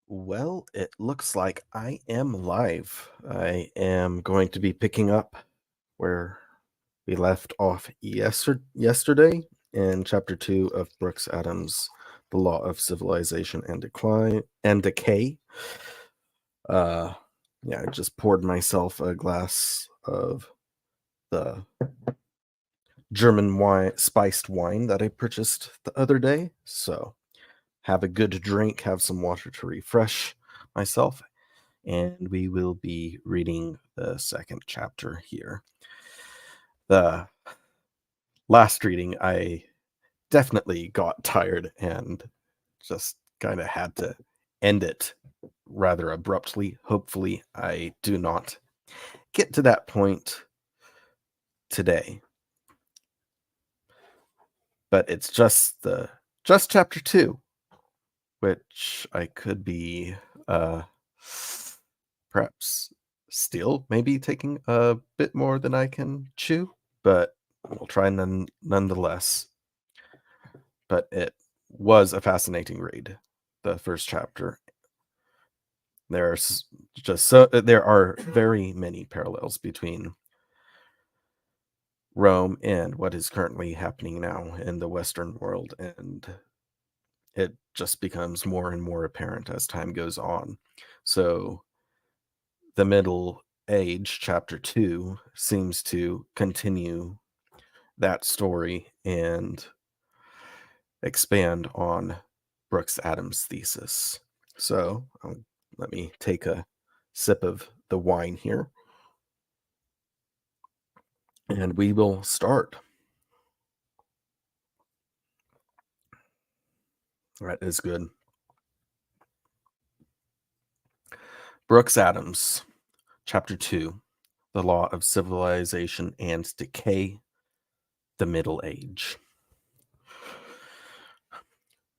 Well, it looks like I am live. I am going to be picking up where we left off yesterday in chapter 2 of Brooks Adams' The Law of Civilization and Decay. Uh yeah, I just poured myself a glass of the German wine, spiced wine that I purchased the other day. So, have a good drink, have some water to refresh myself, and we will be reading the second chapter here. The last reading, I definitely got tired and just kind of had to end it rather abruptly. Hopefully, I do not get to that point today. But it's just chapter 2, which I could be uh perhaps still maybe taking a bit more than I can chew, but we'll try nonetheless. But it was a fascinating read, the first chapter. There are very many parallels between Rome and what is currently happening now in the Western world, and it just becomes more and more apparent as time goes on. So the Middle Age, chapter 2, seems to continue that story and expand on Brooks Adams' thesis. So let me take a sip of the wine here, and we will start. That is good. Brooks Adams, chapter 2, The Law of Civilization and Decay, the Middle Age.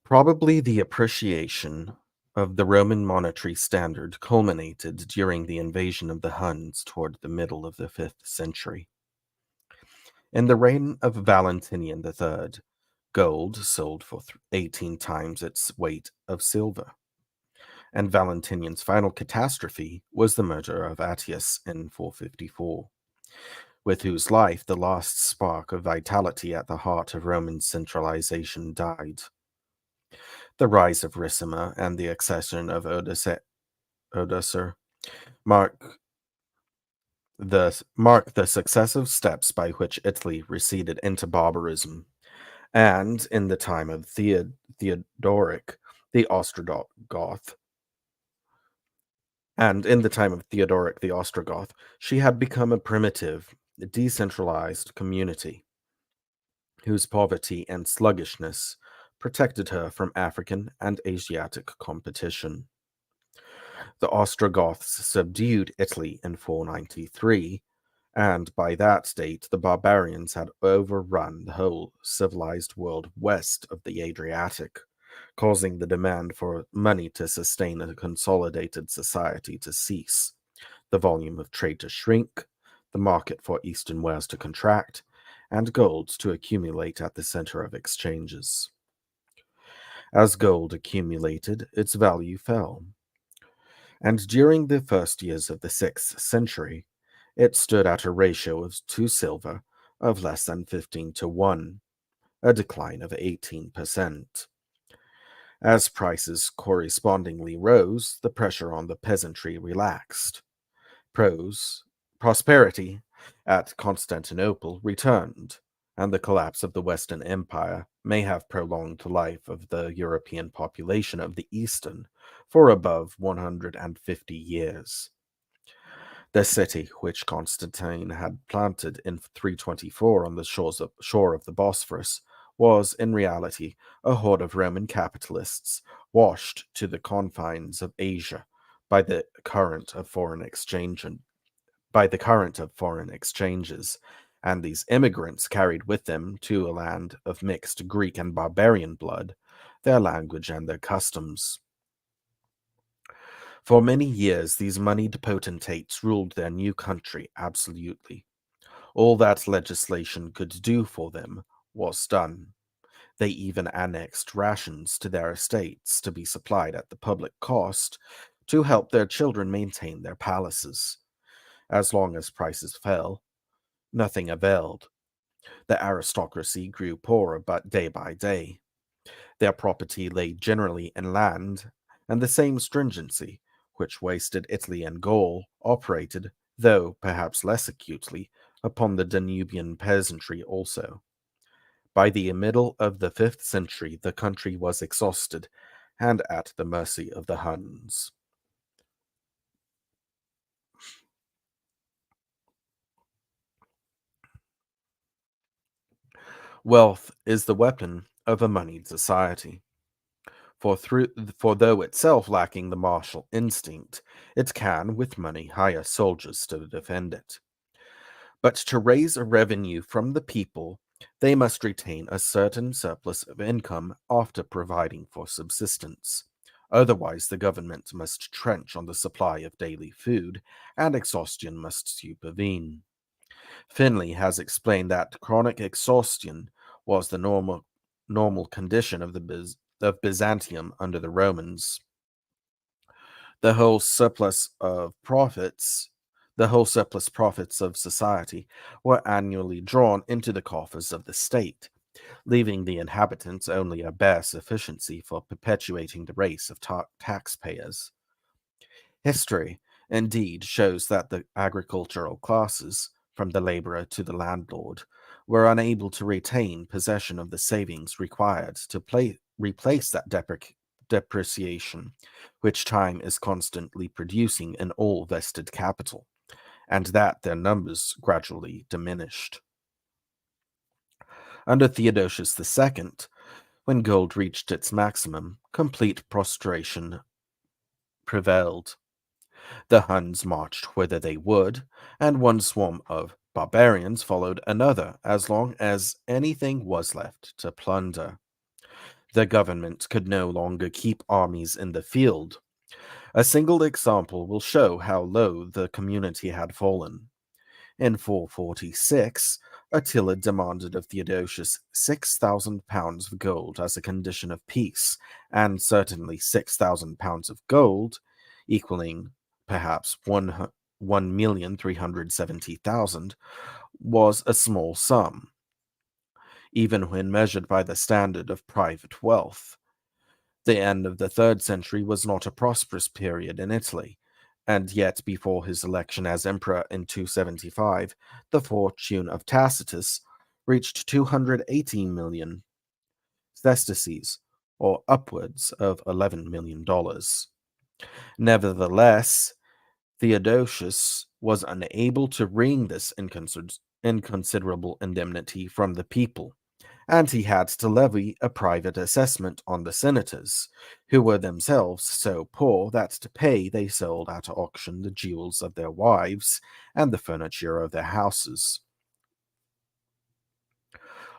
Probably the appreciation of the Roman monetary standard culminated during the invasion of the Huns toward the middle of the 5th century. In the reign of Valentinian III, gold sold for 18 times its weight of silver, and Valentinian's final catastrophe was the murder of Attius in 454, with whose life the last spark of vitality at the heart of Roman centralization died. The rise of Ricimer and the accession of Odoacer mark the successive steps by which Italy receded into barbarism, and in the time of Theodoric the Ostrogoth, she had become a primitive, decentralized community whose poverty and sluggishness protected her from African and Asiatic competition. The Ostrogoths subdued Italy in 493, and by that date the barbarians had overrun the whole civilized world west of the Adriatic, causing the demand for money to sustain a consolidated society to cease, the volume of trade to shrink, the market for Eastern wares to contract, and gold to accumulate at the center of exchanges. As gold accumulated, its value fell, and during the first years of the 6th century, it stood at a ratio of 2 silver of less than 15 to 1, a decline of 18%. As prices correspondingly rose, the pressure on the peasantry relaxed. Prosperity at Constantinople returned, and the collapse of the Western Empire may have prolonged the life of the European population of the Eastern for above 150 years. The city, which Constantine had planted in 324 on the shore of the Bosphorus, was in reality a horde of Roman capitalists washed to the confines of Asia by the current of foreign exchanges, and these immigrants carried with them to a land of mixed Greek and barbarian blood their language and their customs. For many years, these moneyed potentates ruled their new country absolutely. All that legislation could do for them was done. They even annexed rations to their estates to be supplied at the public cost to help their children maintain their palaces. As long as prices fell, nothing availed. The aristocracy grew poorer but day by day. Their property lay generally in land, and the same stringency, which wasted Italy and Gaul, operated, though perhaps less acutely, upon the Danubian peasantry also. By the middle of the 5th century, the country was exhausted and at the mercy of the Huns. Wealth is the weapon of a moneyed society. For though itself lacking the martial instinct, it can, with money, hire soldiers to defend it. But to raise a revenue from the people, they must retain a certain surplus of income after providing for subsistence. Otherwise, the government must trench on the supply of daily food, and exhaustion must supervene. Finley has explained that chronic exhaustion was the normal condition of of Byzantium under the Romans. The whole surplus of profits, the whole surplus profits of society were annually drawn into the coffers of the state, leaving the inhabitants only a bare sufficiency for perpetuating the race of taxpayers. History, indeed, shows that the agricultural classes, from the laborer to the landlord, were unable to retain possession of the savings required to replace that depreciation, which time is constantly producing in all vested capital, and that their numbers gradually diminished. Under Theodosius II, when gold reached its maximum, complete prostration prevailed. The Huns marched whither they would, and one swarm of barbarians followed another as long as anything was left to plunder. The government could no longer keep armies in the field. A single example will show how low the community had fallen. In 446, Attila demanded of Theodosius 6,000 pounds of gold as a condition of peace, and certainly 6,000 pounds of gold, equaling perhaps 1,370,000, was a small sum, even when measured by the standard of private wealth. The end of the 3rd century was not a prosperous period in Italy, and yet before his election as emperor in 275, the fortune of Tacitus reached 218 million sesterces, or upwards of $11 million. Nevertheless, Theodosius was unable to wring this inconsiderable indemnity from the people, and he had to levy a private assessment on the senators, who were themselves so poor that to pay they sold at auction the jewels of their wives and the furniture of their houses.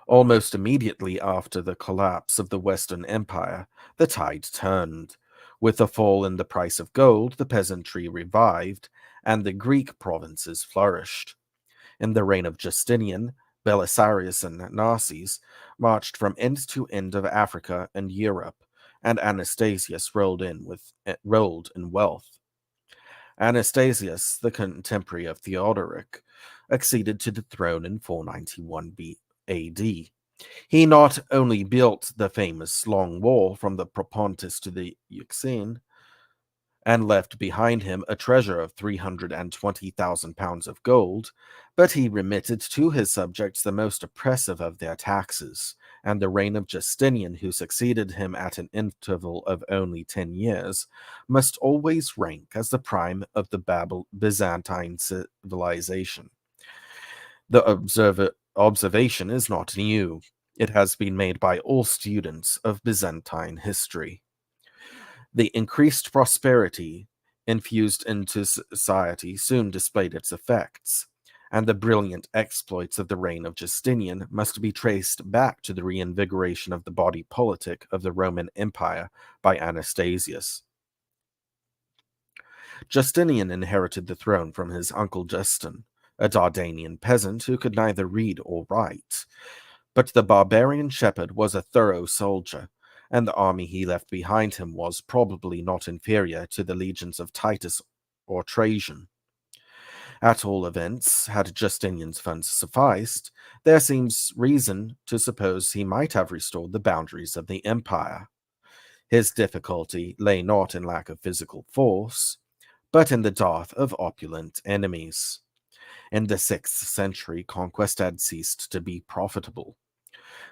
Almost immediately after the collapse of the Western Empire, the tide turned. With a fall in the price of gold, the peasantry revived, and the Greek provinces flourished. In the reign of Justinian, Belisarius and Narses marched from end to end of Africa and Europe, and Anastasius rolled in wealth. Anastasius, the contemporary of Theodoric, acceded to the throne in 491 AD. He not only built the famous long wall from the Propontis to the Euxine, and left behind him a treasure of 320,000 pounds of gold, but he remitted to his subjects the most oppressive of their taxes, and the reign of Justinian, who succeeded him at an interval of only 10 years, must always rank as the prime of the Byzantine civilization. The observation is not new. It has been made by all students of Byzantine history. The increased prosperity infused into society soon displayed its effects, and the brilliant exploits of the reign of Justinian must be traced back to the reinvigoration of the body politic of the Roman Empire by Anastasius. Justinian inherited the throne from his uncle Justin, a Dardanian peasant who could neither read or write. But the barbarian shepherd was a thorough soldier, and the army he left behind him was probably not inferior to the legions of Titus or Trajan. At all events, had Justinian's funds sufficed, there seems reason to suppose he might have restored the boundaries of the empire. His difficulty lay not in lack of physical force, but in the dearth of opulent enemies. In the 6th century, conquest had ceased to be profitable.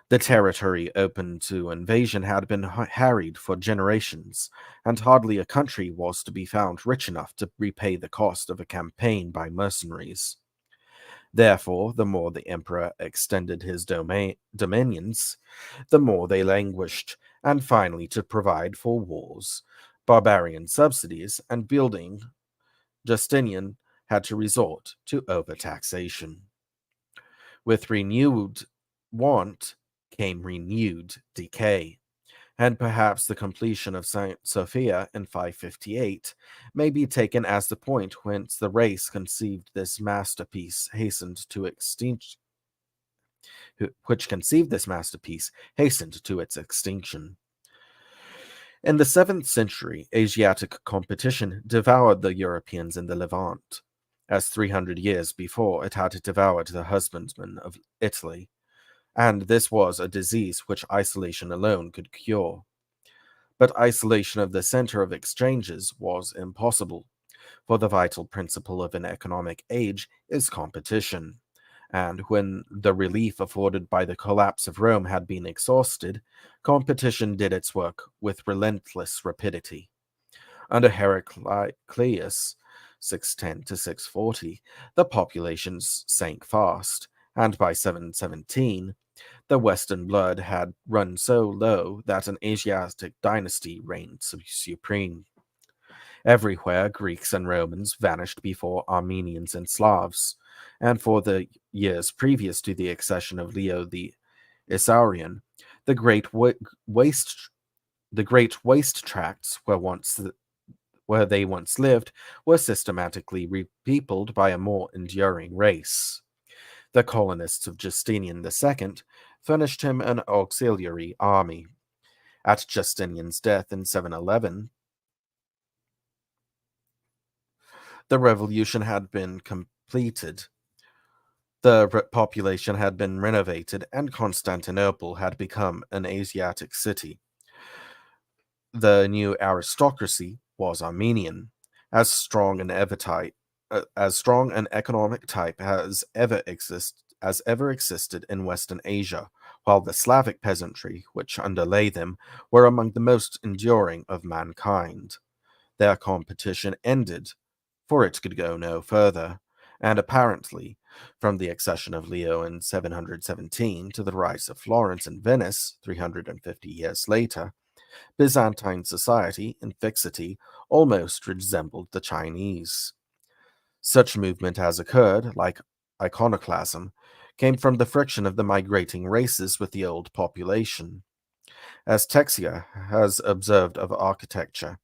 The territory open to invasion had been harried for generations, and hardly a country was to be found rich enough to repay the cost of a campaign by mercenaries. Therefore, the more the emperor extended his dominions, the more they languished, and finally, to provide for wars, barbarian subsidies, and building, Justinian had to resort to overtaxation. With renewed want came renewed decay, and perhaps the completion of St. Sophia in 558 may be taken as the point whence the race conceived this masterpiece hastened to extinction, which conceived this masterpiece hastened to its extinction. In the 7th century, Asiatic competition devoured the Europeans in the Levant, as 300 years before it had devoured the husbandmen of Italy, and this was a disease which isolation alone could cure. But isolation of the center of exchanges was impossible, for the vital principle of an economic age is competition, and when the relief afforded by the collapse of Rome had been exhausted, competition did its work with relentless rapidity. Under Heraclius, 610 to 640, the populations sank fast, and by 717, the Western blood had run so low that an Asiatic dynasty reigned supreme. Everywhere, Greeks and Romans vanished before Armenians and Slavs, and for the years previous to the accession of Leo the Isaurian, the great waste tracts where they once lived were systematically repeopled by a more enduring race. The colonists of Justinian II furnished him an auxiliary army. At Justinian's death in 711, the revolution had been completed. The population had been renovated, and Constantinople had become an Asiatic city. The new aristocracy was Armenian, as strong an economic type as ever existed in Western Asia, while the Slavic peasantry, which underlay them, were among the most enduring of mankind. Their competition ended, for it could go no further, and apparently, from the accession of Leo in 717 to the rise of Florence and Venice 350 years later, Byzantine society in fixity almost resembled the Chinese. Such movement as occurred, like iconoclasm, came from the friction of the migrating races with the old population. As Texia has observed of architecture,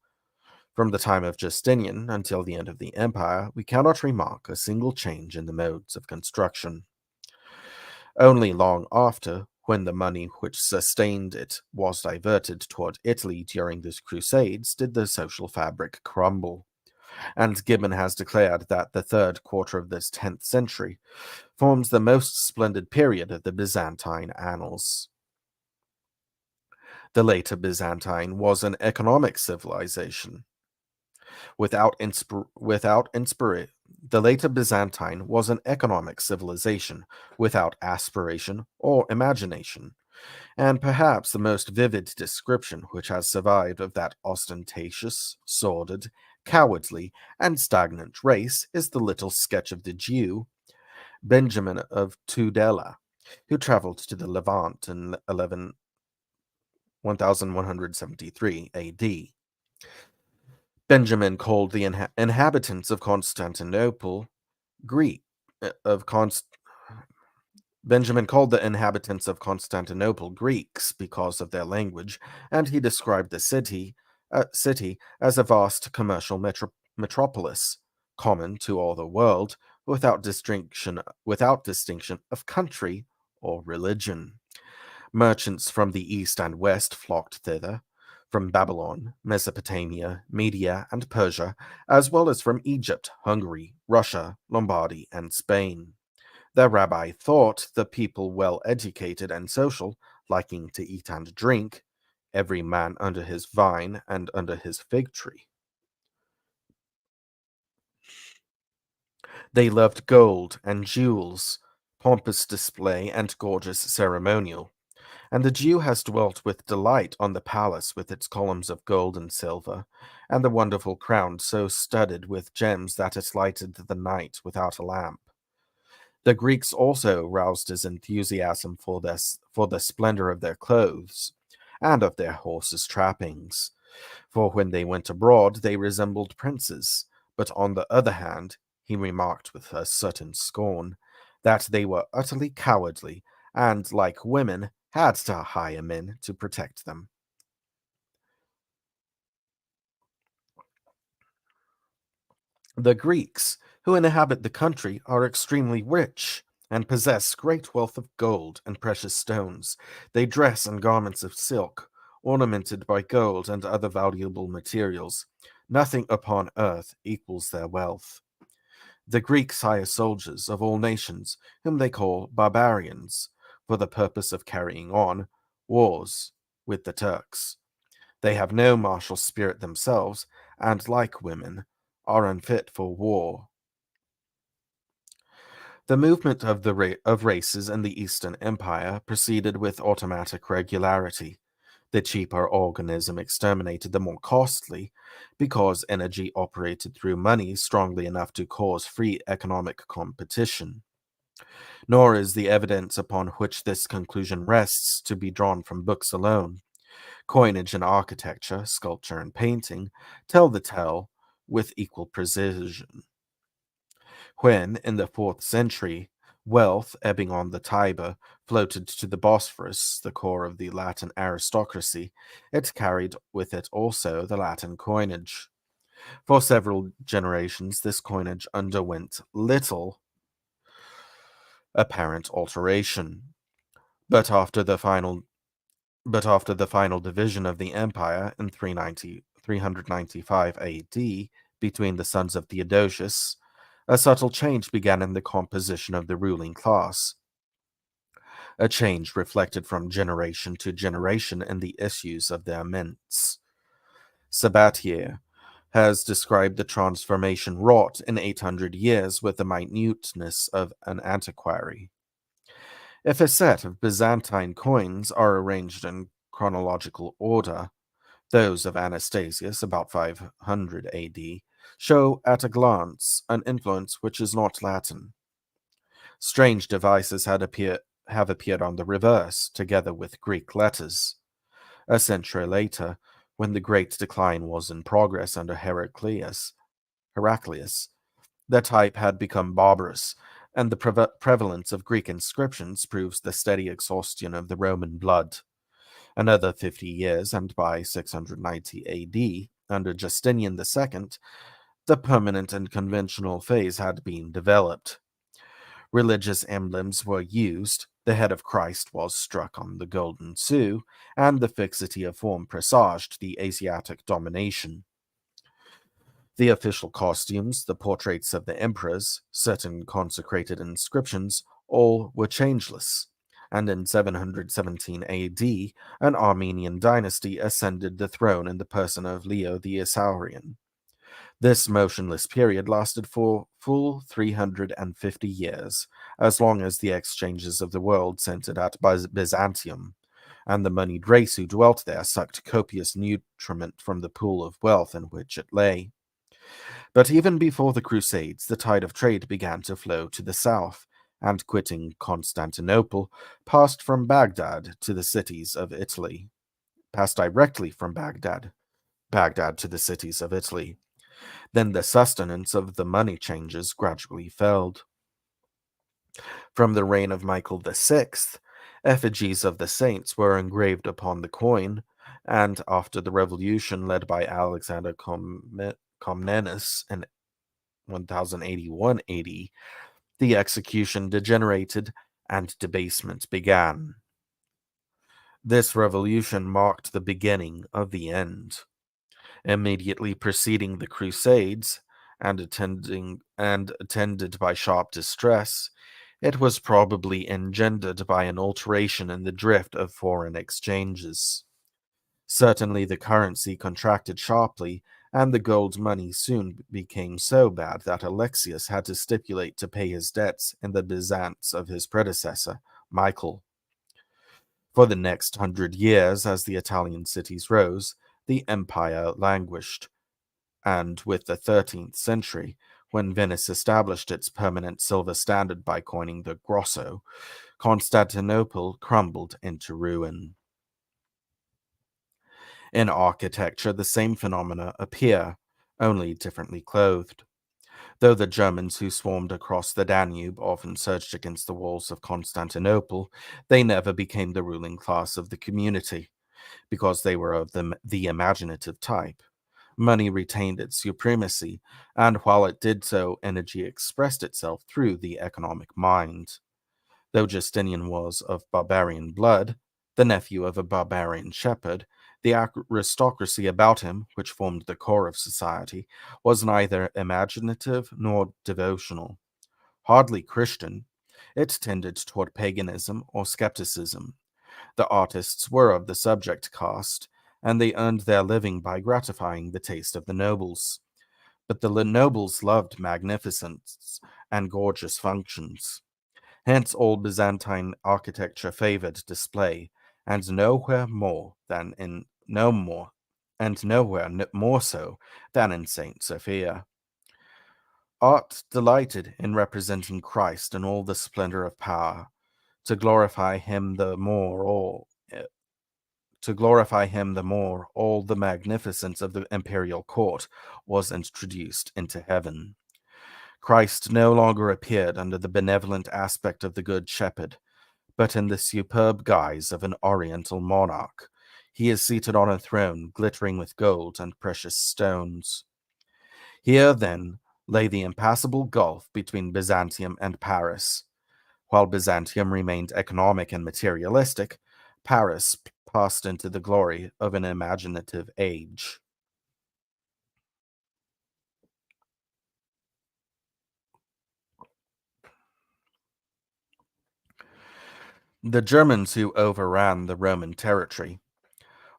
from the time of Justinian until the end of the empire, we cannot remark a single change in the modes of construction. Only long after, when the money which sustained it was diverted toward Italy during the Crusades, did the social fabric crumble. And Gibbon has declared that the third quarter of this 10th century forms the most splendid period of the Byzantine annals. The later Byzantine was an economic civilization. The later Byzantine was an economic civilization without aspiration or imagination, and perhaps the most vivid description which has survived of that ostentatious, sordid, cowardly, and stagnant race is the little sketch of the Jew, Benjamin of Tudela, who traveled to the Levant in 1173 AD. Benjamin called the inhabitants of Constantinople Greek of Const Benjamin called the inhabitants of Constantinople Greeks because of their language, and he described the city as a vast commercial metropolis, common to all the world, without distinction of country or religion. Merchants from the east and west flocked thither, from Babylon, Mesopotamia, Media, and Persia, as well as from Egypt, Hungary, Russia, Lombardy, and Spain. Their rabbi thought the people well educated and social, liking to eat and drink, every man under his vine and under his fig tree. They loved gold and jewels, pompous display, and gorgeous ceremonial. And the Jew has dwelt with delight on the palace with its columns of gold and silver, and the wonderful crown so studded with gems that it lighted the night without a lamp. The Greeks also roused his enthusiasm for the splendor of their clothes and of their horses' trappings, for when they went abroad they resembled princes, but on the other hand, he remarked with a certain scorn, that they were utterly cowardly, and, like women, had to hire men to protect them. The Greeks, who inhabit the country, are extremely rich, and possess great wealth of gold and precious stones. They dress in garments of silk, ornamented by gold and other valuable materials. Nothing upon earth equals their wealth. The Greeks hire soldiers of all nations, whom they call barbarians, for the purpose of carrying on wars with the Turks. They have no martial spirit themselves, and, like women, are unfit for war. The movement of of races in the Eastern Empire proceeded with automatic regularity. The cheaper organism exterminated the more costly, because energy operated through money strongly enough to cause free economic competition. Nor is the evidence upon which this conclusion rests to be drawn from books alone. Coinage and architecture, sculpture and painting tell the tale with equal precision. When, in the 4th century, wealth, ebbing on the Tiber, floated to the Bosphorus, the core of the Latin aristocracy, it carried with it also the Latin coinage. For several generations, this coinage underwent little apparent alteration. But after the final division of the empire in 395 AD between the sons of Theodosius, a subtle change began in the composition of the ruling class, a change reflected from generation to generation in the issues of their mints. Sabatier has described the transformation wrought in 800 years with the minuteness of an antiquary. If a set of Byzantine coins are arranged in chronological order, those of Anastasius, about 500 AD, show at a glance an influence which is not Latin. Strange devices have appeared on the reverse, together with Greek letters. A century later, when the great decline was in progress under Heraclius, the type had become barbarous, and the prevalence of Greek inscriptions proves the steady exhaustion of the Roman blood. Another 50 years, and by 690 AD, under Justinian II, the permanent and conventional phase had been developed. Religious emblems were used, the head of Christ was struck on the golden sou, and the fixity of form presaged the Asiatic domination. The official costumes, the portraits of the emperors, certain consecrated inscriptions, all were changeless. And in 717 AD, an Armenian dynasty ascended the throne in the person of Leo the Isaurian. This motionless period lasted for full 350 years, as long as the exchanges of the world centered at Byzantium, and the moneyed race who dwelt there sucked copious nutriment from the pool of wealth in which it lay. But even before the Crusades, the tide of trade began to flow to the south, and quitting Constantinople, passed from Baghdad to the cities of Italy. Passed directly from Baghdad to the cities of Italy. Then the sustenance of the money changers gradually failed. From the reign of Michael VI, effigies of the saints were engraved upon the coin, and after the revolution led by Alexander Comnenus in 1081 AD, the execution degenerated and debasement began. This revolution marked the beginning of the end. Immediately preceding the Crusades, and attended by sharp distress, it was probably engendered by an alteration in the drift of foreign exchanges. Certainly the currency contracted sharply, and the gold money soon became so bad that Alexius had to stipulate to pay his debts in the Byzants of his predecessor, Michael. For the next 100 years, as the Italian cities rose, the empire languished, and with the 13th century, when Venice established its permanent silver standard by coining the grosso, Constantinople crumbled into ruin. In architecture, the same phenomena appear, only differently clothed. Though the Germans who swarmed across the Danube often surged against the walls of Constantinople, they never became the ruling class of the community, because they were of the imaginative type. Money retained its supremacy, and while it did so, energy expressed itself through the economic mind. Though Justinian was of barbarian blood, the nephew of a barbarian shepherd, the aristocracy about him, which formed the core of society, was neither imaginative nor devotional. Hardly Christian, it tended toward paganism or skepticism. The artists were of the subject caste, and they earned their living by gratifying the taste of the nobles. But the nobles loved magnificence and gorgeous functions. Hence all Byzantine architecture favored display, and nowhere more than in no more and nowhere more so than in Saint Sophia. Art delighted in representing Christ in all the splendor of power, to glorify him the more all all the magnificence of the imperial court was introduced into heaven. Christ no longer appeared under the benevolent aspect of the Good Shepherd, but in the superb guise of an oriental monarch. He is seated on a throne glittering with gold and precious stones. Here, then, lay the impassable gulf between Byzantium and Paris. While Byzantium remained economic and materialistic, Paris passed into the glory of an imaginative age. The Germans who overran the Roman territory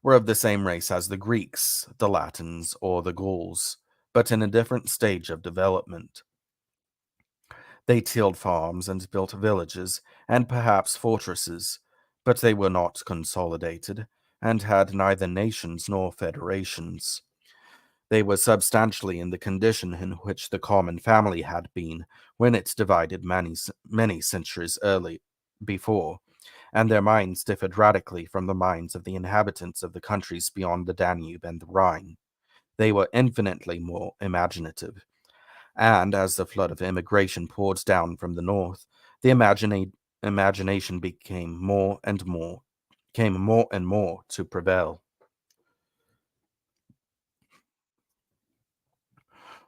were of the same race as the Greeks, the Latins, or the Gauls, but in a different stage of development. They tilled farms and built villages and perhaps fortresses, but they were not consolidated and had neither nations nor federations. They were substantially in the condition in which the common family had been when it divided many centuries early before, and their minds differed radically from the minds of the inhabitants of the countries beyond the Danube and the Rhine. They were infinitely more imaginative, and as the flood of immigration poured down from the north, the imagination came more and more to prevail.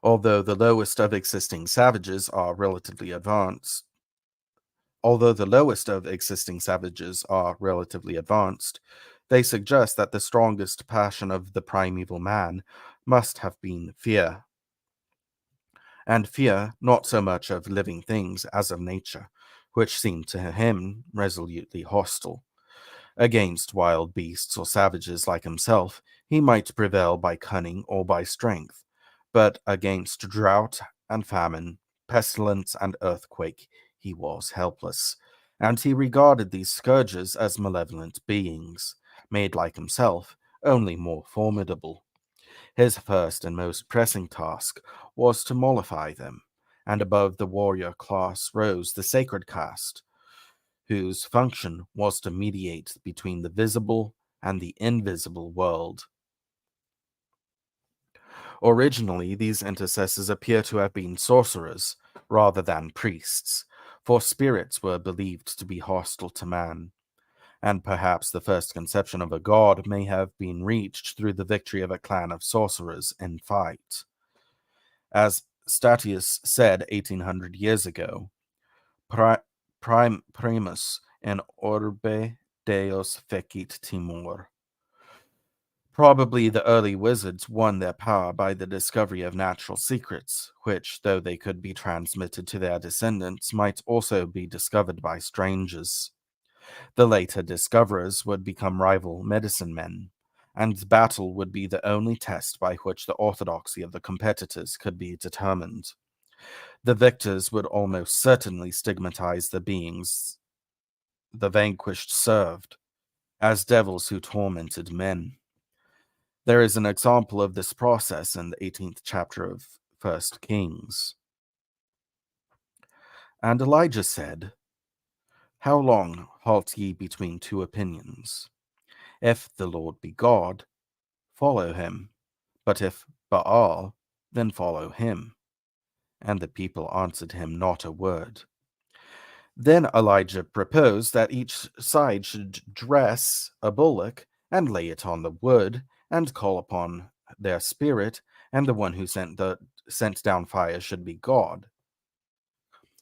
Although the lowest of existing savages are relatively advanced, Although the lowest of existing savages are relatively advanced, they suggest that the strongest passion of the primeval man must have been fear, and fear not so much of living things as of nature, which seemed to him resolutely hostile. Against wild beasts or savages like himself, he might prevail by cunning or by strength, but against drought and famine, pestilence and earthquake, he was helpless, and he regarded these scourges as malevolent beings, made like himself, only more formidable. His first and most pressing task was to mollify them, and above the warrior class rose the sacred caste, whose function was to mediate between the visible and the invisible world. Originally, these intercessors appear to have been sorcerers rather than priests, for spirits were believed to be hostile to man, and perhaps the first conception of a god may have been reached through the victory of a clan of sorcerers in fight. As Statius said 1800 years ago, primus in orbe Deus fecit timor. Probably the early wizards won their power by the discovery of natural secrets, which, though they could be transmitted to their descendants, might also be discovered by strangers. The later discoverers would become rival medicine men, and battle would be the only test by which the orthodoxy of the competitors could be determined. The victors would almost certainly stigmatize the beings the vanquished served as devils who tormented men. There is an example of this process in the 18th chapter of 1 Kings. And Elijah said, "How long halt ye between two opinions? If the Lord be God, follow him, but if Baal, then follow him." And the people answered him not a word. Then Elijah proposed that each side should dress a bullock and lay it on the wood, and call upon their spirit, and the one who sent down fire should be God.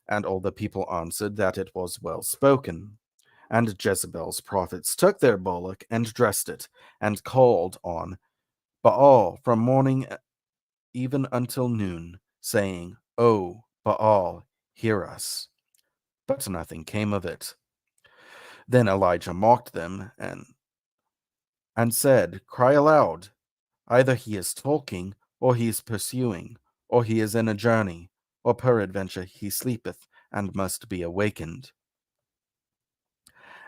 And all the people answered that it was well spoken. And Jezebel's prophets took their bullock and dressed it, and called on Baal from morning even until noon, saying, "O Baal, hear us." But nothing came of it. Then Elijah mocked them and said, "Cry aloud. Either he is talking, or he is pursuing, or he is in a journey, or peradventure he sleepeth and must be awakened."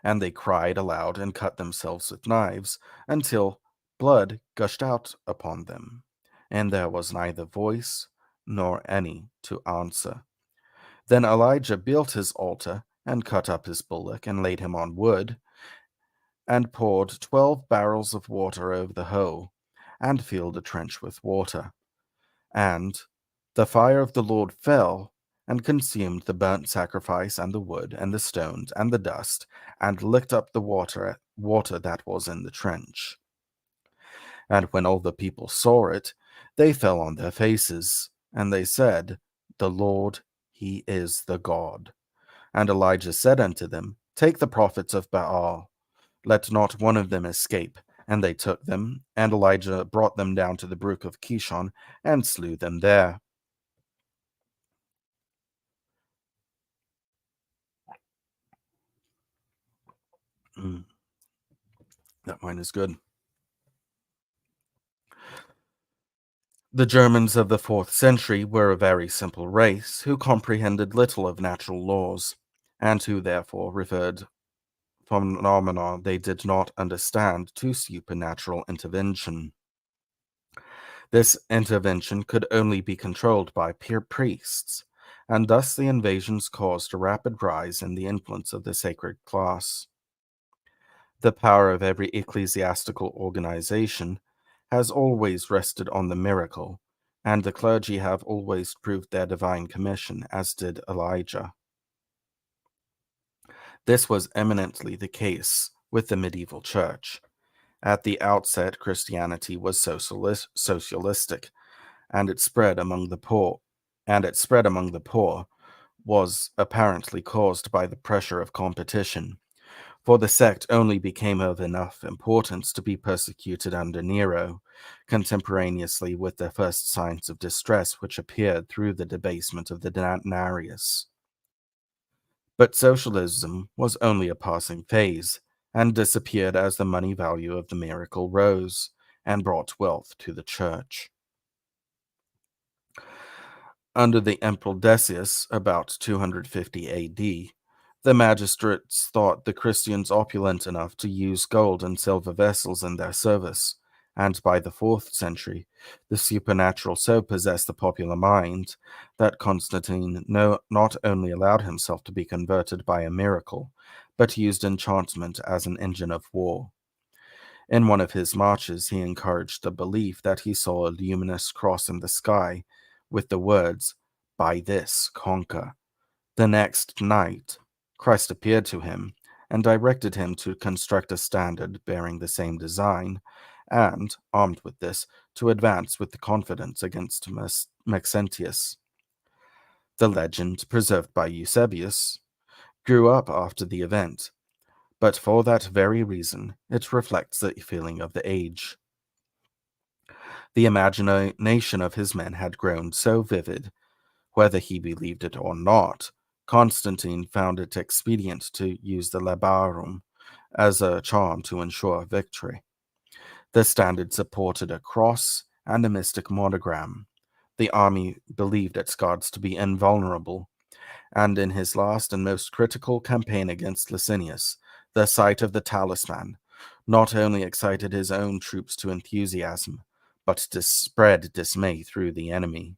And they cried aloud and cut themselves with knives, until blood gushed out upon them, and there was neither voice nor any to answer. Then Elijah built his altar, and cut up his bullock, and laid him on wood, and poured 12 barrels of water over the whole, and filled a trench with water. And the fire of the Lord fell, and consumed the burnt sacrifice, and the wood, and the stones, and the dust, and licked up the water that was in the trench. And when all the people saw it, they fell on their faces, and they said, "The Lord, he is the God." And Elijah said unto them, "Take the prophets of Baal, let not one of them escape." And they took them, and Elijah brought them down to the brook of Kishon, and slew them there. That wine is good. The Germans of the 4th century were a very simple race who comprehended little of natural laws, and who therefore referred phenomena they did not understand to supernatural intervention. This intervention could only be controlled by priests, and thus the invasions caused a rapid rise in the influence of the sacred class. The power of every ecclesiastical organization has always rested on the miracle, and the clergy have always proved their divine commission, as did Elijah. This was eminently the case with the medieval church. At the outset, Christianity was socialistic, and it spread among the poor, was apparently caused by the pressure of competition, for the sect only became of enough importance to be persecuted under Nero, contemporaneously with the first signs of distress which appeared through the debasement of the denarius. But socialism was only a passing phase, and disappeared as the money value of the miracle rose, and brought wealth to the church. Under the Emperor Decius, about 250 AD, the magistrates thought the Christians opulent enough to use gold and silver vessels in their service, and by the 4th century, the supernatural so possessed the popular mind that Constantine not only allowed himself to be converted by a miracle, but used enchantment as an engine of war. In one of his marches, he encouraged the belief that he saw a luminous cross in the sky with the words, "By this conquer." The next night, Christ appeared to him and directed him to construct a standard bearing the same design, and, armed with this, to advance with confidence against Maxentius. The legend, preserved by Eusebius, grew up after the event, but for that very reason, it reflects the feeling of the age. The imagination of his men had grown so vivid, whether he believed it or not. Constantine found it expedient to use the labarum as a charm to ensure victory. The standard supported a cross and a mystic monogram. The army believed its gods to be invulnerable, and in his last and most critical campaign against Licinius, the sight of the talisman not only excited his own troops to enthusiasm, but spread dismay through the enemy.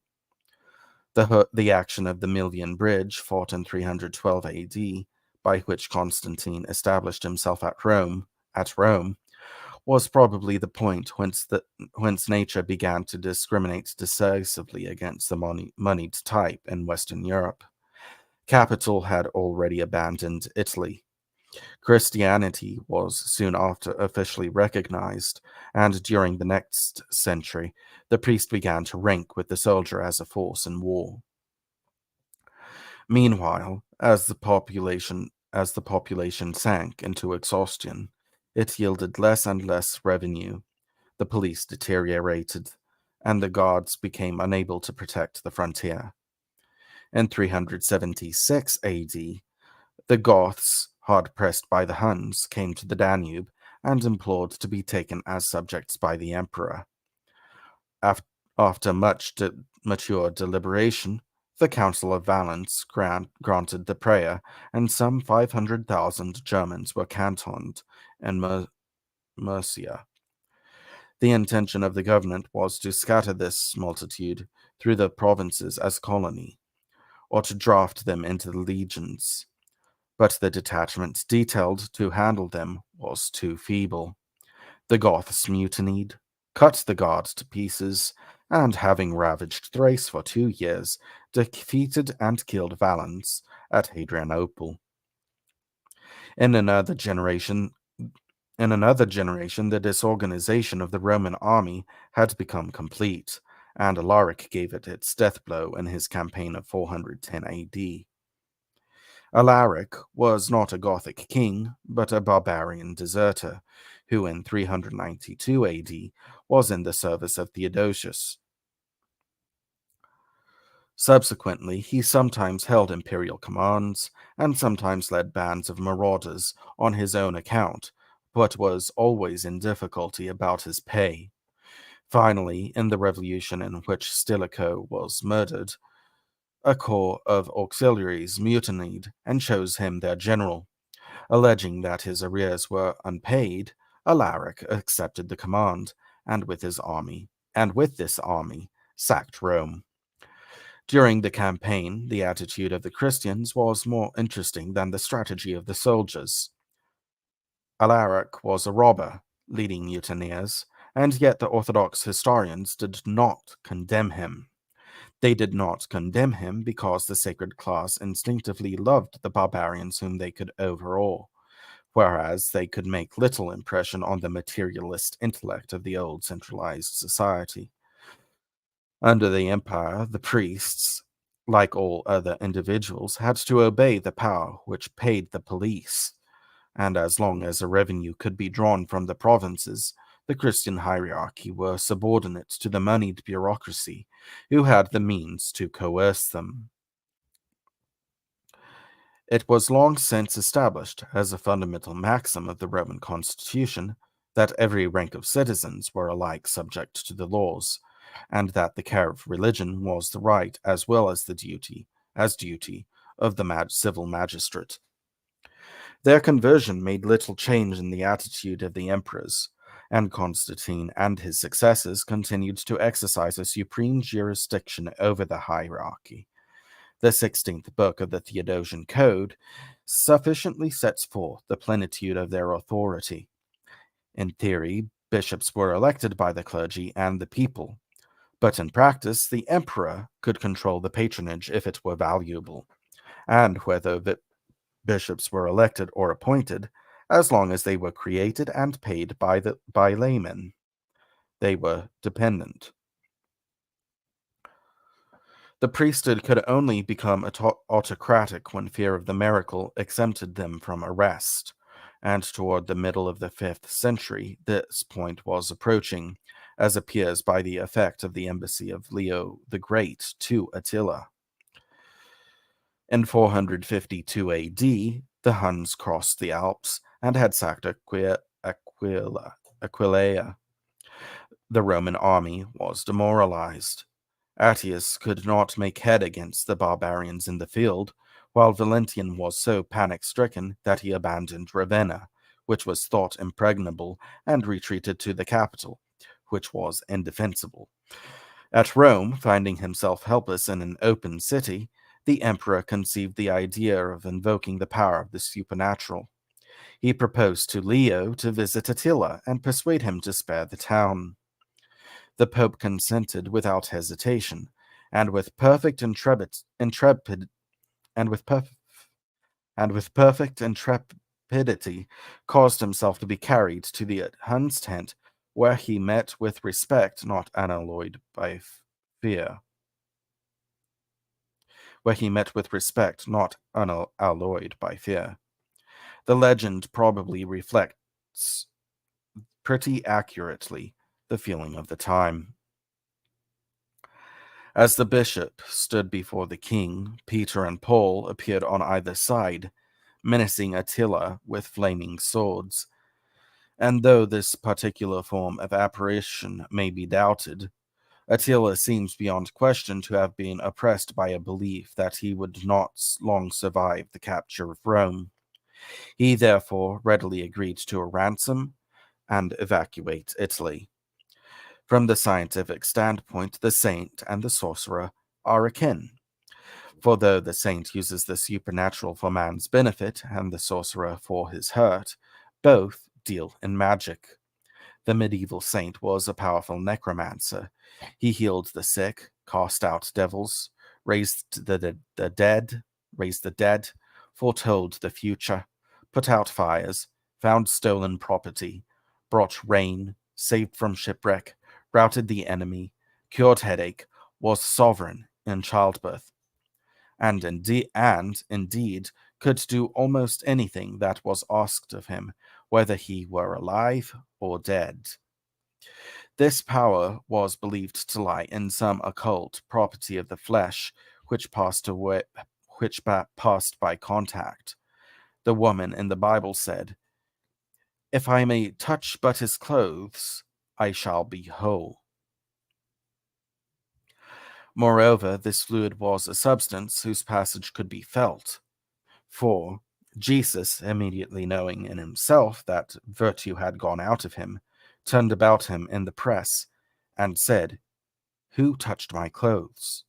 The action of the Milvian Bridge, fought in 312 AD, by which Constantine established himself at Rome, was probably the point whence nature began to discriminate decisively against the moneyed type in Western Europe. Capital had already abandoned Italy. Christianity was soon after officially recognized, and during the next century, the priest began to rank with the soldier as a force in war. Meanwhile, as the population sank into exhaustion, it yielded less and less revenue. The police deteriorated, and the guards became unable to protect the frontier. In 376 AD, the Goths, hard pressed by the Huns, came to the Danube and implored to be taken as subjects by the emperor. After much mature deliberation, the Council of Valence granted the prayer, and some 500,000 Germans were cantoned in Mercia. The intention of the government was to scatter this multitude through the provinces as colony, or to draft them into the legions. But the detachment detailed to handle them was too feeble. The Goths mutinied, cut the guards to pieces, and having ravaged Thrace for 2 years, defeated and killed Valens at Hadrianople. In another generation, the disorganization of the Roman army had become complete, and Alaric gave it its death blow in his campaign of 410 AD. Alaric was not a Gothic king, but a barbarian deserter, who in 392 AD was in the service of Theodosius. Subsequently, he sometimes held imperial commands, and sometimes led bands of marauders on his own account, but was always in difficulty about his pay. Finally, in the revolution in which Stilicho was murdered, a corps of auxiliaries mutinied and chose him their general. Alleging that his arrears were unpaid, Alaric accepted the command, and with this army, sacked Rome. During the campaign, the attitude of the Christians was more interesting than the strategy of the soldiers. Alaric was a robber, leading mutineers, and yet the Orthodox historians did not condemn him. They did not condemn him because the sacred class instinctively loved the barbarians whom they could overawe, whereas they could make little impression on the materialist intellect of the old centralized society. Under the empire, the priests, like all other individuals, had to obey the power which paid the police, and as long as a revenue could be drawn from the provinces, the Christian hierarchy were subordinate to the moneyed bureaucracy, who had the means to coerce them. It was long since established as a fundamental maxim of the Roman constitution that every rank of citizens were alike subject to the laws, and that the care of religion was the right as well as the duty of the civil magistrate. Their conversion made little change in the attitude of the emperors, and Constantine and his successors continued to exercise a supreme jurisdiction over the hierarchy. The 16th book of the Theodosian Code sufficiently sets forth the plenitude of their authority. In theory, bishops were elected by the clergy and the people, but in practice, the emperor could control the patronage if it were valuable, and whether the bishops were elected or appointed, as long as they were created and paid by laymen. They were dependent. The priesthood could only become autocratic when fear of the miracle exempted them from arrest, and toward the middle of the 5th century this point was approaching, as appears by the effect of the embassy of Leo the Great to Attila. In 452 AD, the Huns crossed the Alps and had sacked Aquileia. The Roman army was demoralized. Attius could not make head against the barbarians in the field, while Valentinian was so panic-stricken that he abandoned Ravenna, which was thought impregnable, and retreated to the capital, which was indefensible. At Rome, finding himself helpless in an open city, the emperor conceived the idea of invoking the power of the supernatural. He proposed to Leo to visit Attila and persuade him to spare the town. The Pope consented without hesitation, and with perfect and with perf- and with perfect intrepidity caused himself to be carried to the Hun's tent, where he met with respect not unalloyed by fear. The legend probably reflects pretty accurately the feeling of the time. As the bishop stood before the king, Peter and Paul appeared on either side, menacing Attila with flaming swords. And though this particular form of apparition may be doubted, Attila seems beyond question to have been oppressed by a belief that he would not long survive the capture of Rome. He therefore readily agreed to a ransom and evacuate Italy. From the scientific standpoint, the saint and the sorcerer are akin. For though the saint uses the supernatural for man's benefit and the sorcerer for his hurt, both deal in magic. The medieval saint was a powerful necromancer. He healed the sick, cast out devils, raised the dead, foretold the future, put out fires, found stolen property, brought rain, saved from shipwreck, routed the enemy, cured headache, was sovereign in childbirth, and indeed could do almost anything that was asked of him, whether he were alive or dead. This power was believed to lie in some occult property of the flesh which passed by contact. The woman in the Bible said, "If I may touch but his clothes, I shall be whole." Moreover, this fluid was a substance whose passage could be felt. For Jesus, immediately knowing in himself that virtue had gone out of him, turned about him in the press, and said, "Who touched my clothes?"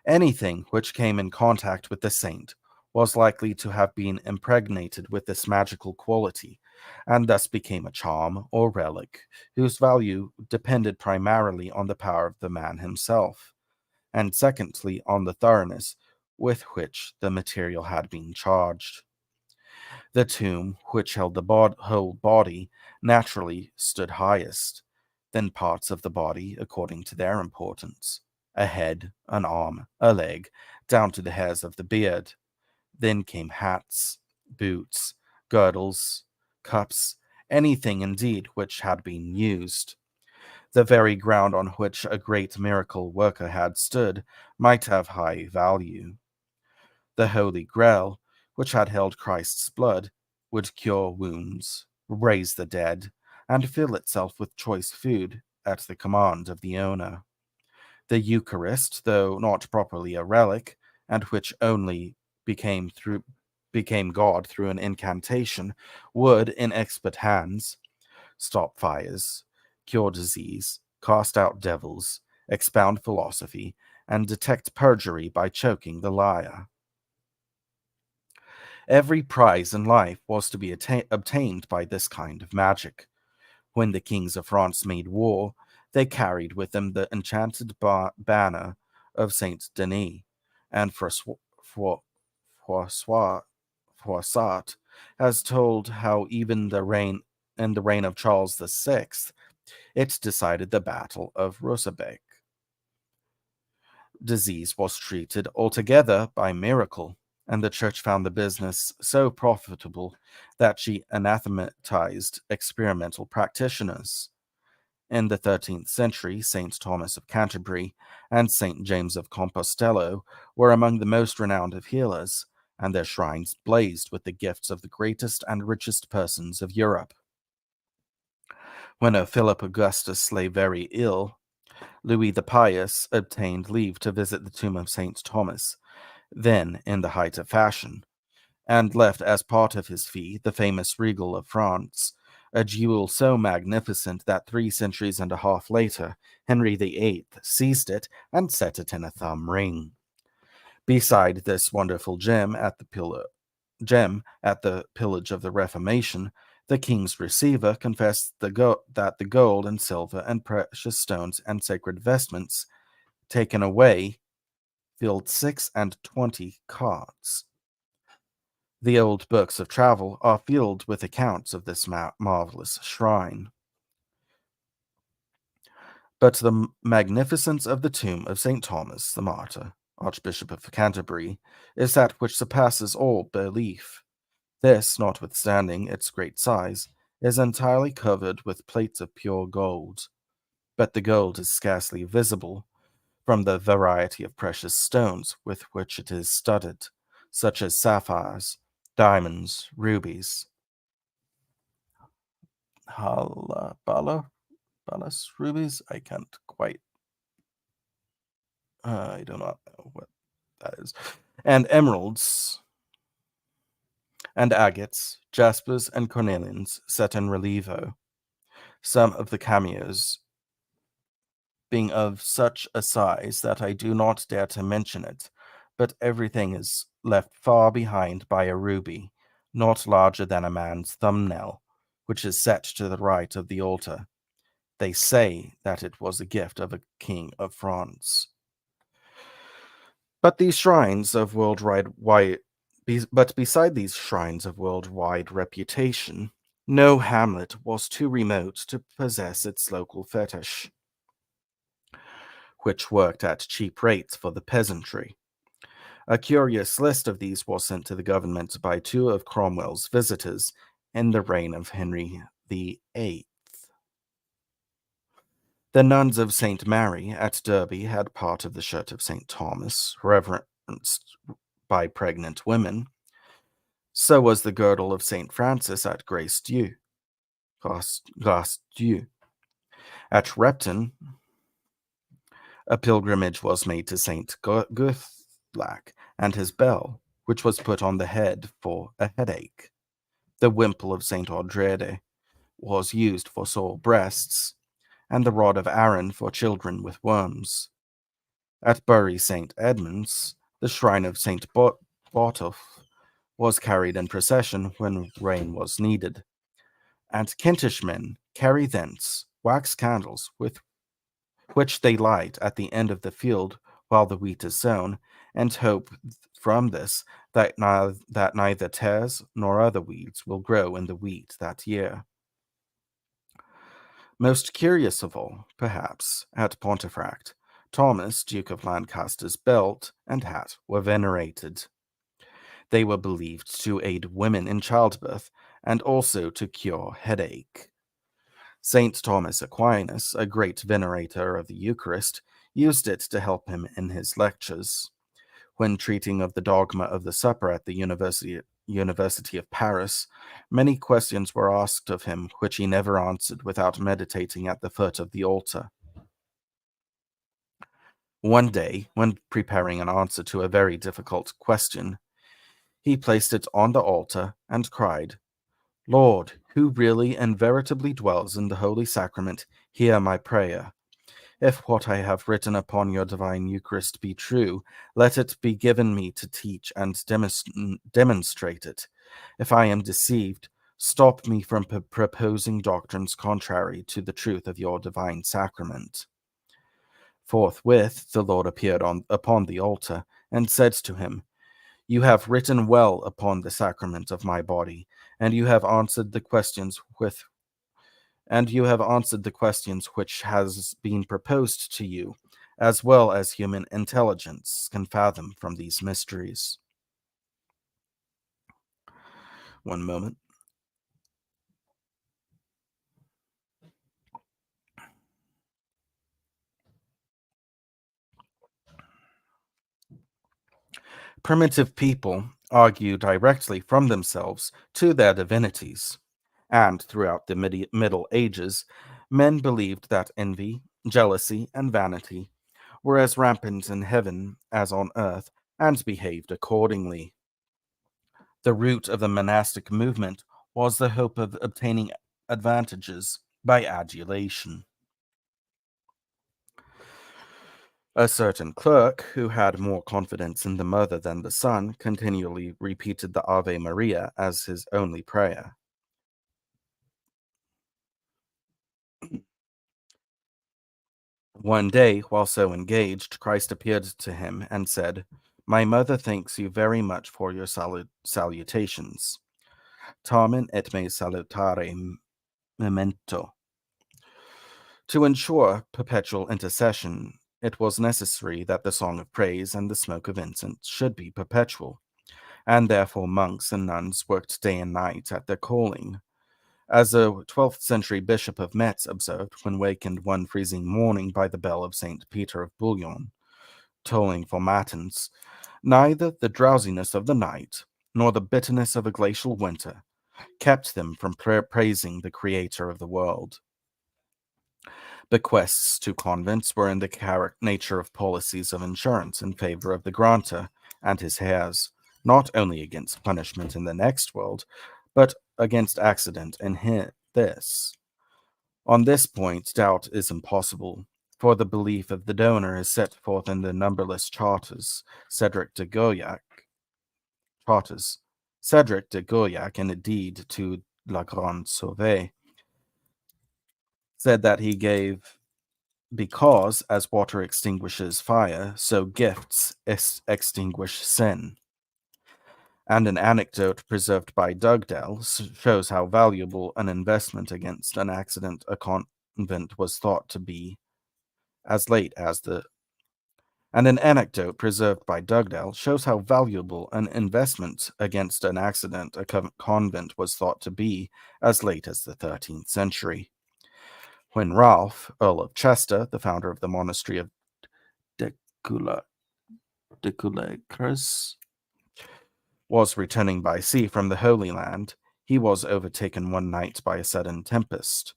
Anything which came in contact with the saint was likely to have been impregnated with this magical quality, and thus became a charm or relic, whose value depended primarily on the power of the man himself, and secondly on the thoroughness with which the material had been charged. The tomb, which held the whole body, naturally stood highest, then parts of the body according to their importance: a head, an arm, a leg, down to the hairs of the beard. Then came hats, boots, girdles, cups, anything indeed which had been used. The very ground on which a great miracle worker had stood might have high value. The Holy Grail, which had held Christ's blood, would cure wounds, raise the dead, and fill itself with choice food at the command of the owner. The Eucharist, though not properly a relic, and which only became God through an incantation, would, in expert hands, stop fires, cure disease, cast out devils, expound philosophy, and detect perjury by choking the liar. Every prize in life was to be obtained by this kind of magic. When the kings of France made war, they carried with them the enchanted banner of Saint Denis, and Froissart has told how even in the reign of Charles VI, it decided the Battle of Rossebek. Disease was treated altogether by miracle. and the church found the business so profitable that she anathematized experimental practitioners. In the 13th century, St. Thomas of Canterbury and St. James of Compostela were among the most renowned of healers, and their shrines blazed with the gifts of the greatest and richest persons of Europe. When Philip Augustus lay very ill, Louis the Pious obtained leave to visit the tomb of St. Thomas, then in the height of fashion, and left as part of his fee the famous regal of France, a jewel so magnificent that 3 centuries and a half later, Henry VIII seized it and set it in a thumb ring. Beside this wonderful gem at the pillage of the Reformation, the king's receiver confessed that the gold and silver and precious stones and sacred vestments taken away filled 26 carts. The old books of travel are filled with accounts of this marvelous shrine. But the magnificence of the tomb of St. Thomas the Martyr, Archbishop of Canterbury, is that which surpasses all belief. This, notwithstanding its great size, is entirely covered with plates of pure gold, but the gold is scarcely visible from the variety of precious stones with which it is studded, such as sapphires, diamonds, rubies, balas rubies. I can't quite. I do not know what that is. And emeralds, and agates, jaspers, and cornelians set in relievo. Some of the cameos being of such a size that I do not dare to mention it, but everything is left far behind by a ruby, not larger than a man's thumbnail, which is set to the right of the altar. They say that it was a gift of a king of France. But beside these shrines of worldwide reputation, no hamlet was too remote to possess its local fetish, which worked at cheap rates for the peasantry. A curious list of these was sent to the government by 2 of Cromwell's visitors in the reign of Henry VIII. The nuns of St. Mary at Derby had part of the shirt of St. Thomas, reverenced by pregnant women. So was the girdle of St. Francis at Grace-Dieu. At Repton, a pilgrimage was made to St. Guthlac and his bell, which was put on the head for a headache. The wimple of St. Audrede was used for sore breasts, and the rod of Aaron for children with worms. At Bury St. Edmunds, the shrine of St. Botolph was carried in procession when rain was needed. And Kentish men carry thence wax candles with which they light at the end of the field while the wheat is sown, and hope from this that neither tares nor other weeds will grow in the wheat that year. Most curious of all, perhaps, at Pontefract, Thomas, Duke of Lancaster's belt and hat were venerated. They were believed to aid women in childbirth and also to cure headache. St. Thomas Aquinas, a great venerator of the Eucharist, used it to help him in his lectures. When treating of the dogma of the supper at the University of Paris, many questions were asked of him which he never answered without meditating at the foot of the altar. One day, when preparing an answer to a very difficult question, he placed it on the altar and cried, "Lord, who really and veritably dwells in the Holy Sacrament, hear my prayer. If what I have written upon your divine Eucharist be true, let it be given me to teach and demonstrate it. If I am deceived, stop me from proposing doctrines contrary to the truth of your divine sacrament." Forthwith the Lord appeared upon the altar and said to him, "You have written well upon the sacrament of my body, and you have answered the questions which has been proposed to you, as well as human intelligence can fathom from these mysteries." One moment. Primitive people argue directly from themselves to their divinities, and throughout the Middle Ages, men believed that envy, jealousy, and vanity were as rampant in heaven as on earth, and behaved accordingly. The root of the monastic movement was the hope of obtaining advantages by adulation. A certain clerk, who had more confidence in the mother than the son, continually repeated the Ave Maria as his only prayer. One day, while so engaged, Christ appeared to him and said, "My mother thanks you very much for your salutations. Tamen et me salutare memento." To ensure perpetual intercession, it was necessary that the song of praise and the smoke of incense should be perpetual, and therefore monks and nuns worked day and night at their calling. As a 12th century bishop of Metz observed when wakened one freezing morning by the bell of St. Peter of Bouillon, tolling for matins, neither the drowsiness of the night nor the bitterness of a glacial winter kept them from praising the Creator of the world. Bequests to convents were in the nature of policies of insurance in favor of the grantor and his heirs, not only against punishment in the next world, but against accident in this. On this point, doubt is impossible, for the belief of the donor is set forth in the numberless charters. Cedric de Gauliac, in a deed to La Grande Sauve, said that he gave because, as water extinguishes fire, so gifts extinguish sin. And an anecdote preserved by Dugdale shows how valuable an investment against an accident a convent was thought to be as late as the and an anecdote preserved by Dugdale shows how valuable an investment against an accident a convent was thought to be as late as the 13th century. When Ralph, Earl of Chester, the founder of the monastery of Deculecres, was returning by sea from the Holy Land, he was overtaken one night by a sudden tempest.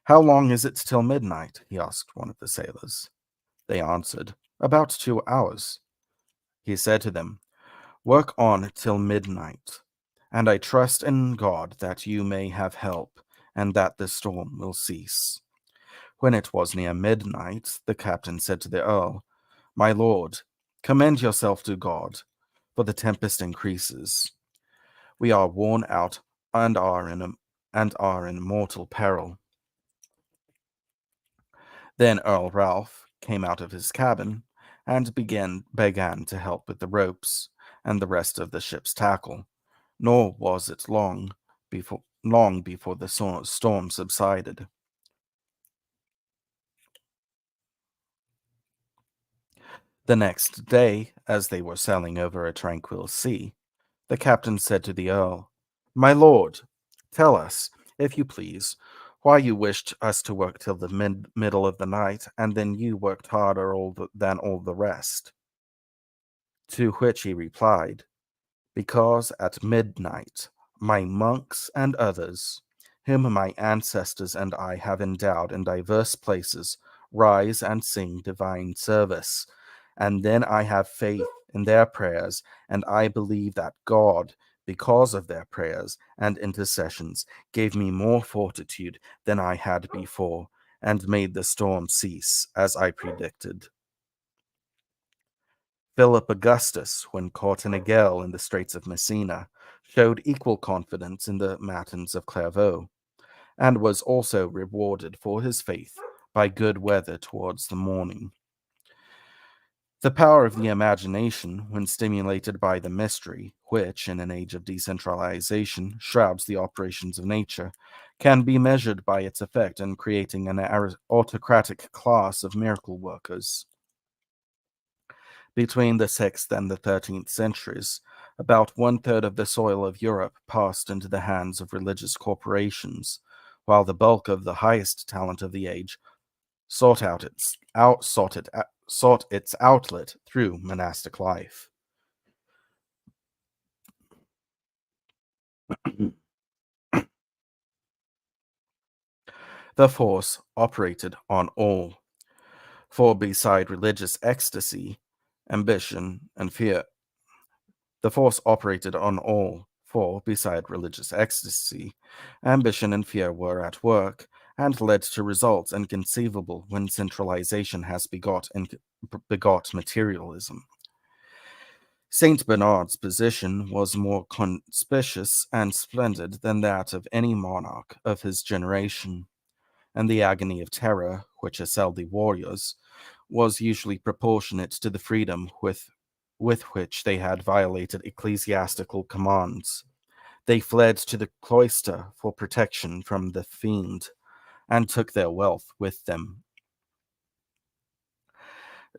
"How long is it till midnight?" he asked one of the sailors. They answered, "About 2 hours." He said to them, "Work on till midnight, and I trust in God that you may have help, and that the storm will cease." When it was near midnight, the captain said to the earl, "My lord, commend yourself to God, for the tempest increases. We are worn out and are in mortal peril." Then Earl Ralph came out of his cabin and began to help with the ropes and the rest of the ship's tackle. Nor was it long before the storm subsided. The next day, as they were sailing over a tranquil sea, the captain said to the earl, "My lord, tell us, if you please, why you wished us to work till the middle of the night, and then you worked harder than all the rest." To which he replied, "Because at midnight my monks and others, whom my ancestors and I have endowed in diverse places, rise and sing divine service, and then I have faith in their prayers, and I believe that God, because of their prayers and intercessions, gave me more fortitude than I had before, and made the storm cease, as I predicted." Philip Augustus, when caught in a gale in the Straits of Messina, showed equal confidence in the matins of Clairvaux, and was also rewarded for his faith by good weather towards the morning. The power of the imagination, when stimulated by the mystery, which, in an age of decentralization, shrouds the operations of nature, can be measured by its effect in creating an autocratic class of miracle workers. Between the 6th and the 13th centuries, About one-third of the soil of Europe passed into the hands of religious corporations, while the bulk of the highest talent of the age sought its outlet through monastic life. The force operated on all, for beside religious ecstasy, ambition, and fear, the force operated on all, for beside religious ecstasy, ambition and fear were at work, and led to results inconceivable when centralization has begot materialism. Saint Bernard's position was more conspicuous and splendid than that of any monarch of his generation, and the agony of terror which assailed the warriors was usually proportionate to the freedom with which they had violated ecclesiastical commands. They fled to the cloister for protection from the fiend, and took their wealth with them.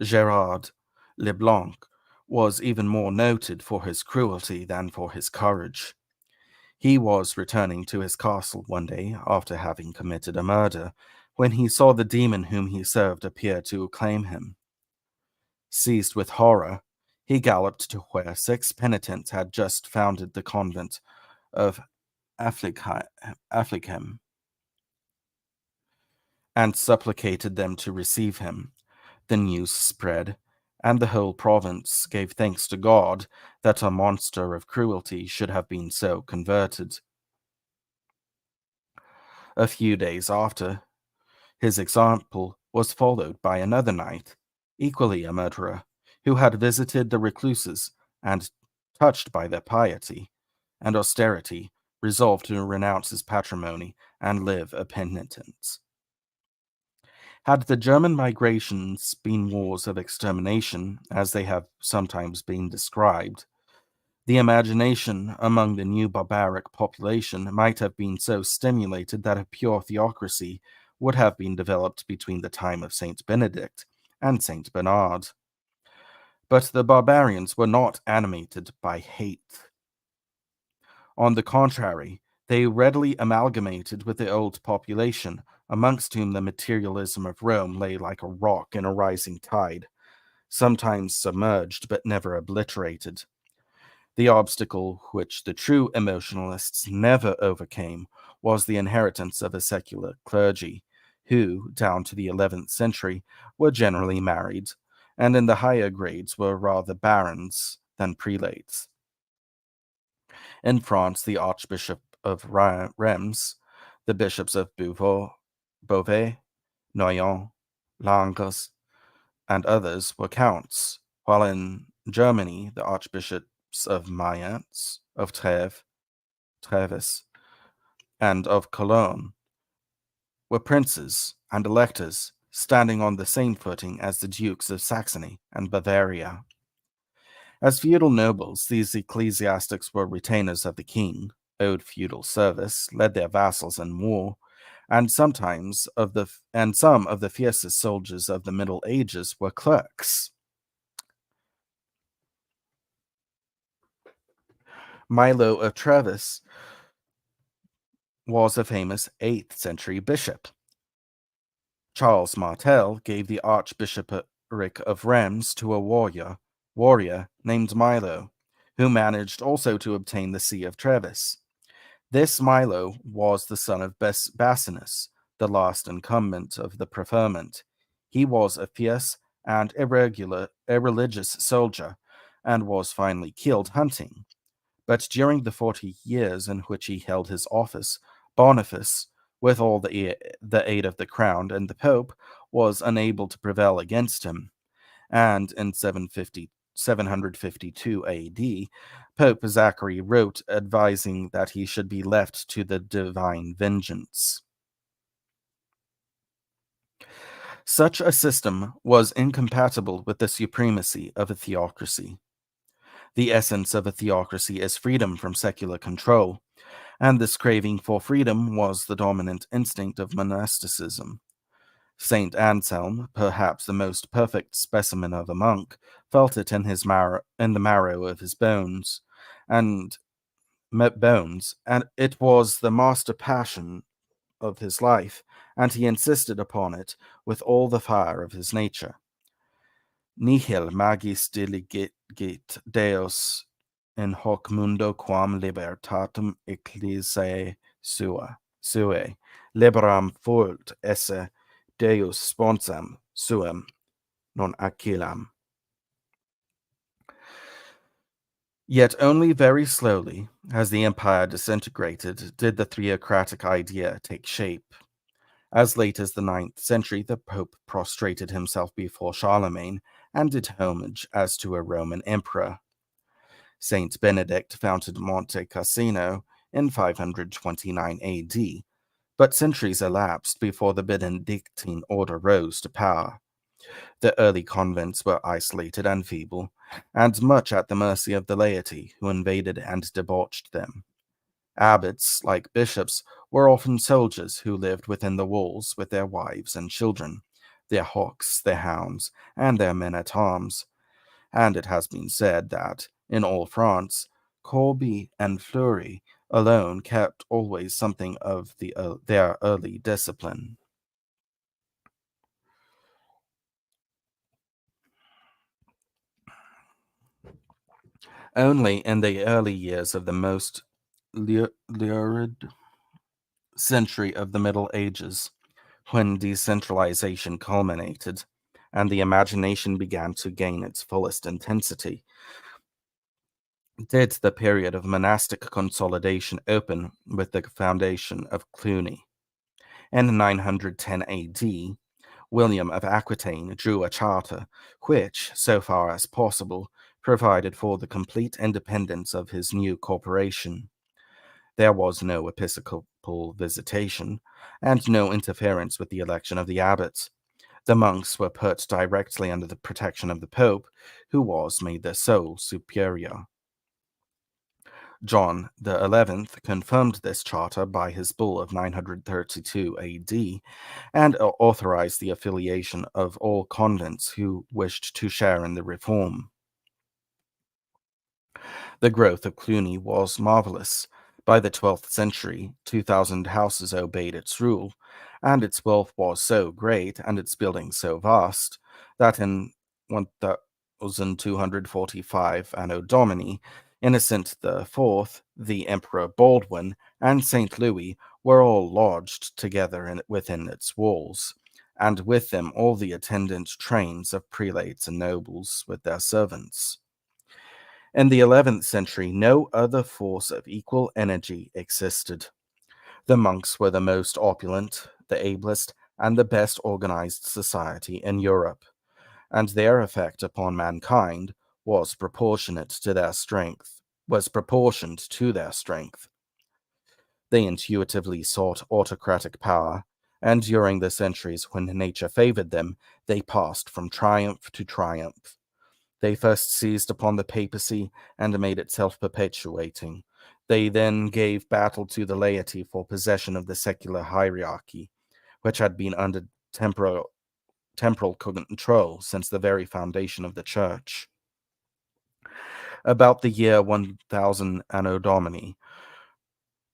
Gerard Leblanc was even more noted for his cruelty than for his courage. He was returning to his castle one day after having committed a murder, when he saw the demon whom he served appear to claim him. Seized with horror, he galloped to where 6 penitents had just founded the convent of Afflighem, and supplicated them to receive him. The news spread, and the whole province gave thanks to God that a monster of cruelty should have been so converted. A few days after, his example was followed by another knight, equally a murderer, who had visited the recluses and, touched by their piety and austerity, resolved to renounce his patrimony and live a penitent. Had the German migrations been wars of extermination, as they have sometimes been described, the imagination among the new barbaric population might have been so stimulated that a pure theocracy would have been developed between the time of Saint Benedict and Saint Bernard. But the barbarians were not animated by hate. On the contrary, they readily amalgamated with the old population, amongst whom the materialism of Rome lay like a rock in a rising tide, sometimes submerged but never obliterated. The obstacle which the true emotionalists never overcame was the inheritance of a secular clergy, who, down to the 11th century, were generally married, and in the higher grades were rather barons than prelates. In France, the Archbishop of Reims, the bishops of Beauvais, Noyon, Langres, and others were counts, while in Germany, the archbishops of Mayence, of Treves, and of Cologne were princes and electors, standing on the same footing as the dukes of Saxony and Bavaria. As feudal nobles, these ecclesiastics were retainers of the king, owed feudal service, led their vassals in war, and some of the fiercest soldiers of the Middle Ages were clerks. Milo of Treves was a famous 8th century bishop. Charles Martel gave the archbishopric of Reims to a warrior named Milo, who managed also to obtain the see of Treves. This Milo was the son of Basinus, the last incumbent of the preferment. He was a fierce and irreligious soldier, and was finally killed hunting. But during the 40 years in which he held his office, Boniface, with all the aid of the crown and the Pope, was unable to prevail against him, and in 752 AD, Pope Zachary wrote advising that he should be left to the divine vengeance. Such a system was incompatible with the supremacy of a theocracy. The essence of a theocracy is freedom from secular control, and this craving for freedom was the dominant instinct of monasticism. Saint Anselm, perhaps the most perfect specimen of a monk, felt it in the marrow of his bones, and bones, and it was the master passion of his life, and he insisted upon it with all the fire of his nature. Nihil magis diligit Deus in hoc mundo quam libertatum ecclesiae suae liberam fult esse Deus sponsam suum non aquilam. Yet only very slowly, as the empire disintegrated, did the theocratic idea take shape. As late as the 9th century, the Pope prostrated himself before Charlemagne and did homage as to a Roman emperor. Saint Benedict founded Monte Cassino in 529 AD, but centuries elapsed before the Benedictine order rose to power. The early convents were isolated and feeble, and much at the mercy of the laity, who invaded and debauched them. Abbots, like bishops, were often soldiers who lived within the walls with their wives and children, their hawks, their hounds, and their men-at-arms. And it has been said that, in all France, Corbie and Fleury alone kept always something of their early discipline. Only in the early years of the most lurid century of the Middle Ages, when decentralization culminated and the imagination began to gain its fullest intensity, did the period of monastic consolidation open with the foundation of Cluny. In 910 AD, William of Aquitaine drew a charter which, so far as possible, provided for the complete independence of his new corporation. There was no episcopal visitation, and no interference with the election of the abbots. The monks were put directly under the protection of the Pope, who was made their sole superior. John XI confirmed this charter by his bull of 932 AD and authorized the affiliation of all convents who wished to share in the reform. The growth of Cluny was marvelous. By the 12th century, 2,000 houses obeyed its rule, and its wealth was so great and its buildings so vast that in 1245 Anno Domini, Innocent IV, the Emperor Baldwin, and St. Louis were all lodged together within its walls, and with them all the attendant trains of prelates and nobles with their servants. In the 11th century, no other force of equal energy existed. The monks were the most opulent, the ablest, and the best organized society in Europe, and their effect upon mankind was proportionate to their strength, was proportioned to their strength. They intuitively sought autocratic power, and during the centuries when nature favored them, they passed from triumph to triumph. They first seized upon the papacy and made it self-perpetuating. They then gave battle to the laity for possession of the secular hierarchy, which had been under temporal control since the very foundation of the church. About the year 1000 Anno Domini,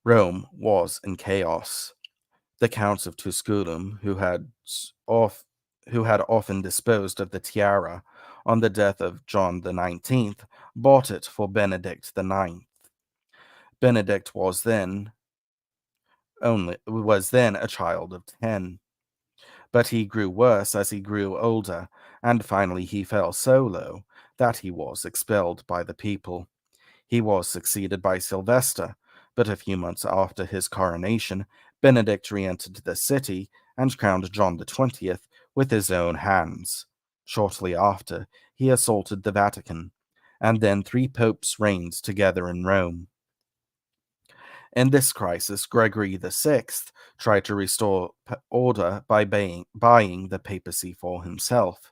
Rome was in chaos. The counts of Tusculum, who had often disposed of the tiara on the death of John the 19th, bought it for Benedict the 9th. Benedict was then a child of 10, but he grew worse as he grew older, and finally he fell so low that he was expelled by the people. He was succeeded by Sylvester, but a few months after his coronation, Benedict re-entered the city and crowned John the 20th with his own hands. Shortly after, he assaulted the Vatican, and then 3 popes reigned together in Rome. In this crisis, Gregory VI tried to restore order by buying the papacy for himself.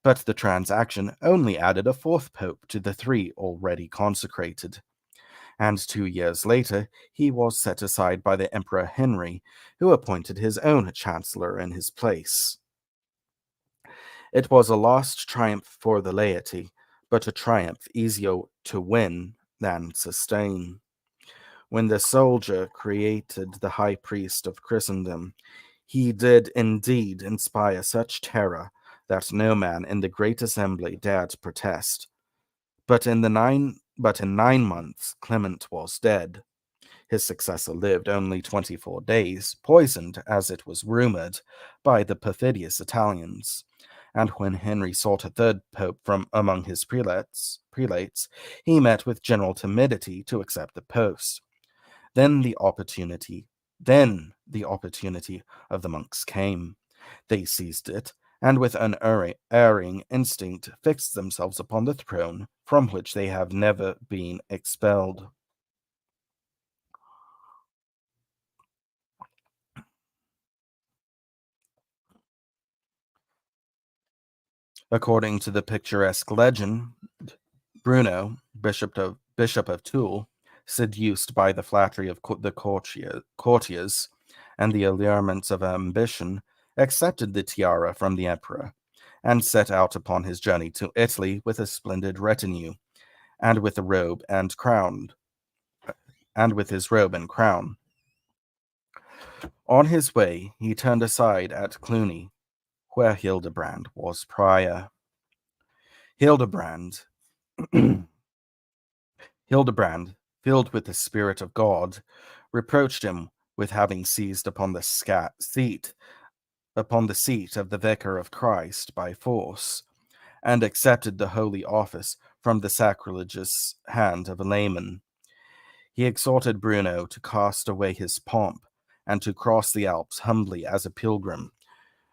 But the transaction only added a 4th pope to the 3 already consecrated. And 2 years later, he was set aside by the Emperor Henry, who appointed his own chancellor in his place. It was a last triumph for the laity, but a triumph easier to win than sustain. When the soldier created the high priest of Christendom, he did indeed inspire such terror that no man in the great assembly dared protest. But in 9 months Clement was dead. His successor lived only 24 days, poisoned, as it was rumored, by the perfidious Italians. And when Henry sought a third pope from among his prelates, he met with general timidity to accept the post. Then the opportunity, then the opportunity of the monks came. They seized it, and with unerring instinct fixed themselves upon the throne from which they have never been expelled. According to the picturesque legend, Bruno, Bishop of Toul, seduced by the flattery of the courtiers and the allurements of ambition, accepted the tiara from the emperor and set out upon his journey to Italy with a splendid retinue, and with a robe and crown, and with his robe and crown. On his way, he turned aside at Cluny, where Hildebrand was prior. Hildebrand, Hildebrand, filled with the Spirit of God, reproached him with having seized upon the seat of the Vicar of Christ by force, and accepted the holy office from the sacrilegious hand of a layman. He exhorted Bruno to cast away his pomp and to cross the Alps humbly as a pilgrim,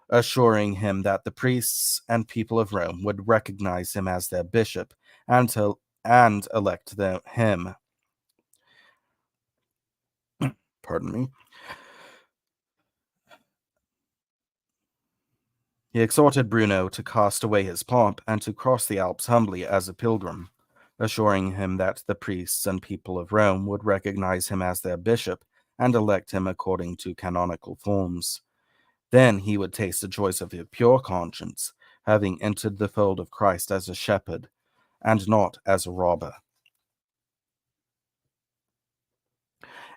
assuring him that the priests and people of Rome would recognize him as their bishop and elect him. Pardon me. He exhorted Bruno to cast away his pomp and to cross the Alps humbly as a pilgrim, assuring him that the priests and people of Rome would recognize him as their bishop and elect him according to canonical forms. Then he would taste the joys of a pure conscience, having entered the fold of Christ as a shepherd, and not as a robber.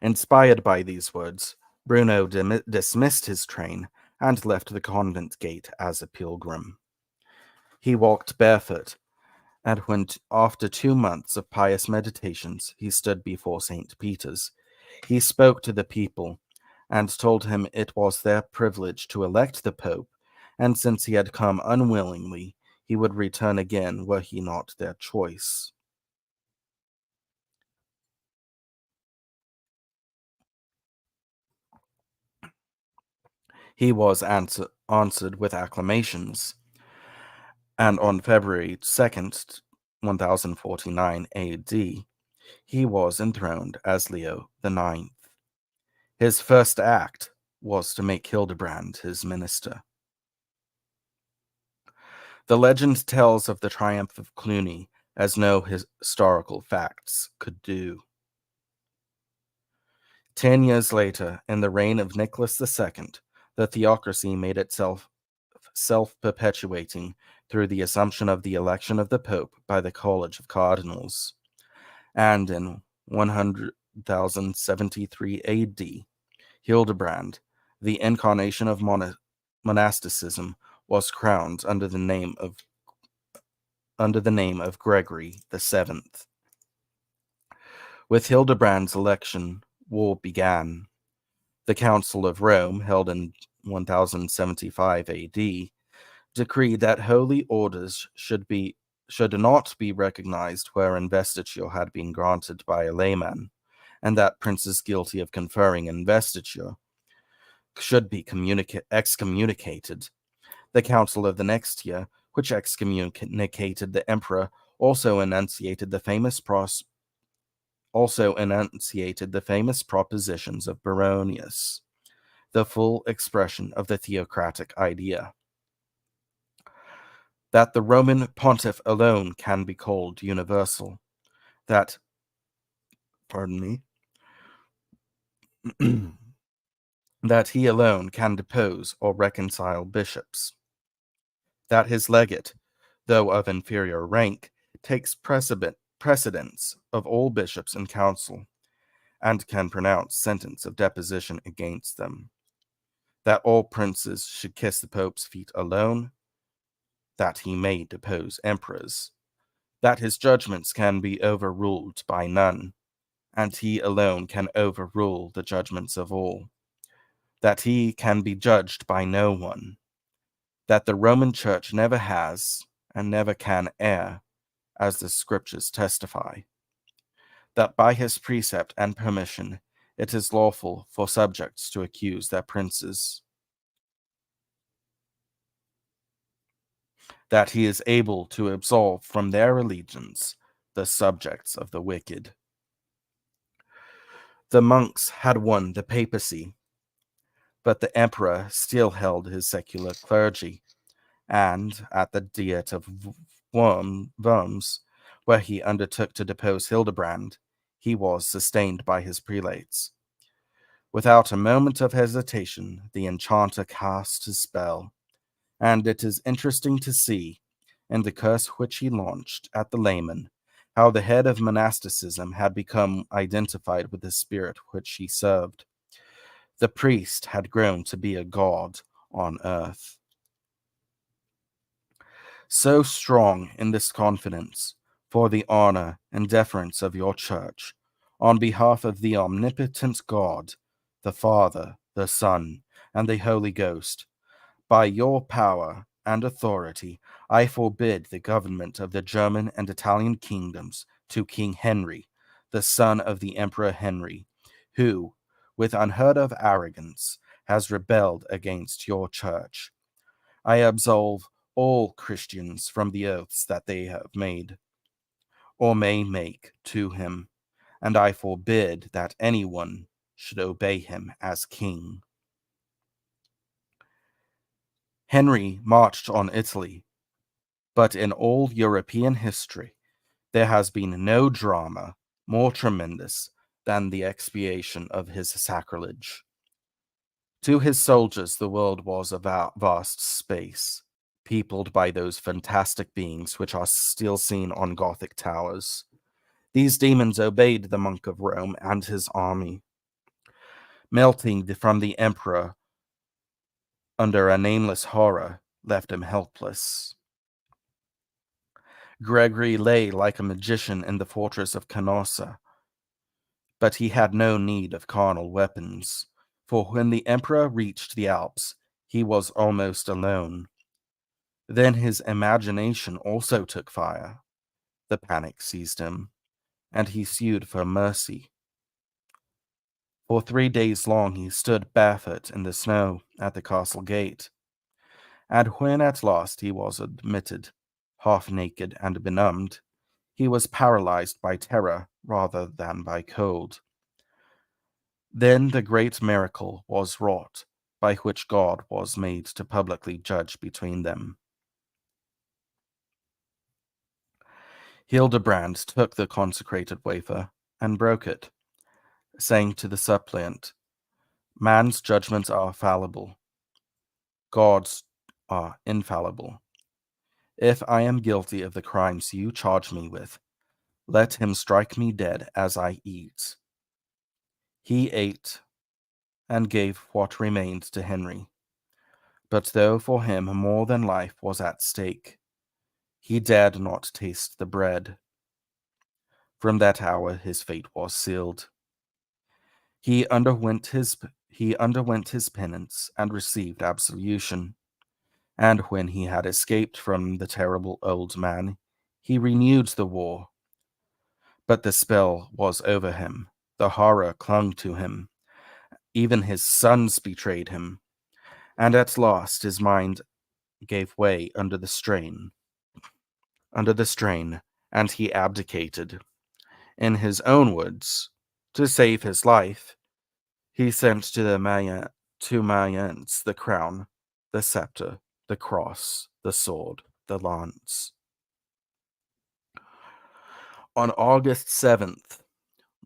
Inspired by these words, Bruno dismissed his train and left the convent gate as a pilgrim. He walked barefoot, and when, after 2 months of pious meditations, he stood before St. Peter's, he spoke to the people and told him it was their privilege to elect the Pope, and since he had come unwillingly, he would return again were he not their choice. He was answered with acclamations, and on February 2nd, 1049 AD, he was enthroned as Leo IX. His first act was to make Hildebrand his minister. The legend tells of the triumph of Cluny as no historical facts could do. 10 years later, in the reign of Nicholas II, the theocracy made itself self-perpetuating through the assumption of the election of the Pope by the College of Cardinals. And in 1073 AD, Hildebrand, the incarnation of monasticism, was crowned under the name of Gregory VII. With Hildebrand's election, war began. The Council of Rome, held in 1075 AD, decreed that holy orders should not be recognized where investiture had been granted by a layman, and that princes guilty of conferring investiture should be excommunicated. The council of the next year, which excommunicated the emperor, also enunciated the famous propositions of Baronius, the full expression of the theocratic idea that the Roman pontiff alone can be called universal, that that he alone can depose or reconcile bishops, that his legate, though of inferior rank, takes precedence of all bishops and council, and can pronounce sentence of deposition against them, that all princes should kiss the Pope's feet alone, that he may depose emperors, that his judgments can be overruled by none, and he alone can overrule the judgments of all, that he can be judged by no one, that the Roman Church never has and never can err, as the Scriptures testify, that by his precept and permission it is lawful for subjects to accuse their princes, that he is able to absolve from their allegiance the subjects of the wicked. The monks had won the papacy, but the emperor still held his secular clergy, and at the Diet of Worms, where he undertook to depose Hildebrand, he was sustained by his prelates. Without a moment of hesitation, the enchanter cast his spell, and it is interesting to see, in the curse which he launched at the layman, how the head of monasticism had become identified with the spirit which he served. The priest had grown to be a god on earth. So strong in this confidence, for the honor and deference of your church, on behalf of the omnipotent God, the Father, the Son, and the Holy Ghost, by your power and authority, I forbid the government of the German and Italian kingdoms to King Henry, the son of the Emperor Henry, who, with unheard of arrogance, has rebelled against your church. I absolve all Christians from the oaths that they have made, or may make to him, and I forbid that anyone should obey him as king. Henry marched on Italy, but in all European history, there has been no drama more tremendous than the expiation of his sacrilege. To his soldiers, the world was a vast space, peopled by those fantastic beings which are still seen on Gothic towers. These demons obeyed the monk of Rome and his army, melting from the emperor under a nameless horror, left him helpless. Gregory lay like a magician in the fortress of Canossa, but he had no need of carnal weapons, for when the emperor reached the Alps, he was almost alone. Then his imagination also took fire. The panic seized him, and he sued for mercy. For 3 days long he stood barefoot in the snow at the castle gate, and when at last he was admitted, half naked and benumbed, he was paralyzed by terror rather than by cold. Then the great miracle was wrought, by which God was made to publicly judge between them. Hildebrand took the consecrated wafer and broke it, saying to the suppliant, "Man's judgments are fallible, God's are infallible. If I am guilty of the crimes you charge me with, let him strike me dead as I eat." He ate and gave what remained to Henry. But though for him more than life was at stake, he dared not taste the bread. From that hour his fate was sealed. He underwent his penance and received absolution. And when he had escaped from the terrible old man, he renewed the war. But the spell was over him. The horror clung to him. Even his sons betrayed him. And at last his mind gave way under the strain, and he abdicated. In his own words, to save his life, he sent to Mayence the crown, the scepter, the cross, the sword, the lance. On August 7th,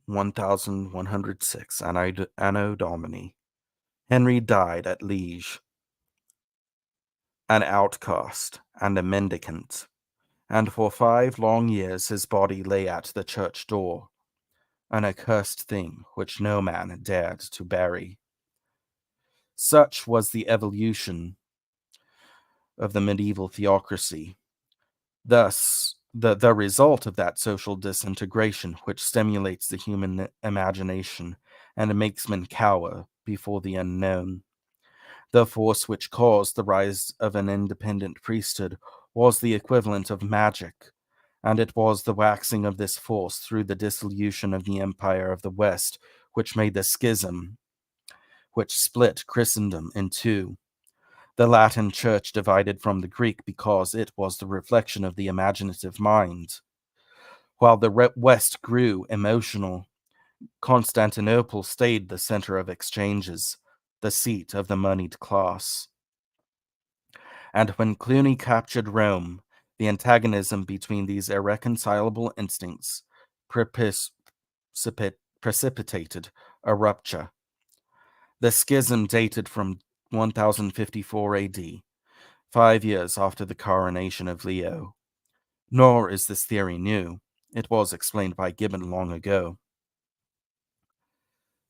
1106, Anno Domini, Henry died at Liege, an outcast and a mendicant, and for 5 long years his body lay at the church door, an accursed thing which no man dared to bury. Such was the evolution of the medieval theocracy. Thus, the result of that social disintegration which stimulates the human imagination and makes men cower before the unknown. The force which caused the rise of an independent priesthood was the equivalent of magic, and it was the waxing of this force through the dissolution of the empire of the West which made the schism, which split Christendom in two. The Latin Church divided from the Greek because it was the reflection of the imaginative mind. While the West grew emotional, Constantinople stayed the center of exchanges, the seat of the moneyed class. And when Cluny captured Rome, the antagonism between these irreconcilable instincts precipitated a rupture. The schism dated from 1054 AD, 5 years after the coronation of Leo. Nor is this theory new. It was explained by Gibbon long ago.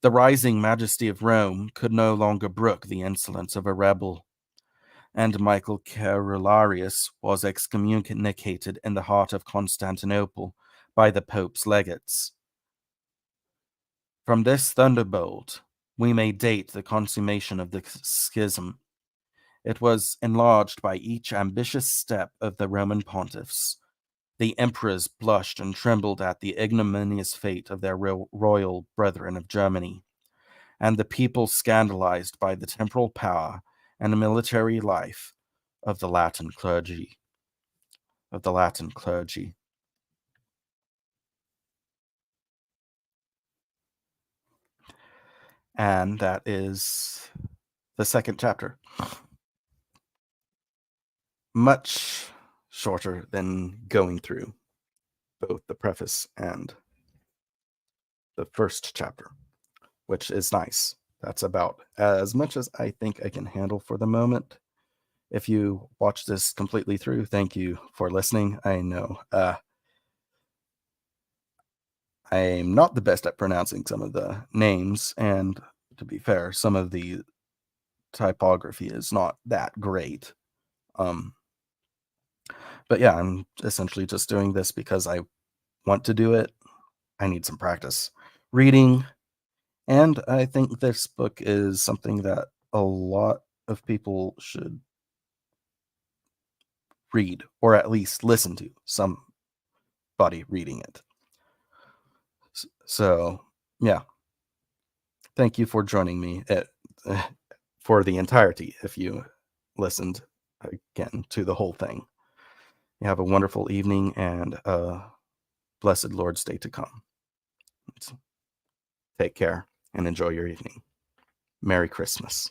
The rising majesty of Rome could no longer brook the insolence of a rebel, and Michael Carolarius was excommunicated in the heart of Constantinople by the Pope's legates. From this thunderbolt, we may date the consummation of the schism. It was enlarged by each ambitious step of the Roman pontiffs. The emperors blushed and trembled at the ignominious fate of their royal brethren of Germany, and the people scandalized by the temporal power and military life of the Latin clergy. And that is the second chapter. Much shorter than going through both the preface and the first chapter, which is nice. That's about as much as I think I can handle for the moment. If you watch this completely through, thank you for listening. I know I'm not the best at pronouncing some of the names, and to be fair, some of the typography is not that great. But yeah, I'm essentially just doing this because I want to do it. I need some practice reading, and I think this book is something that a lot of people should read, or at least listen to somebody reading it. So, yeah. Thank you for joining me for the entirety, if you listened again to the whole thing. You have a wonderful evening and a blessed Lord's Day to come. Take care and enjoy your evening. Merry Christmas.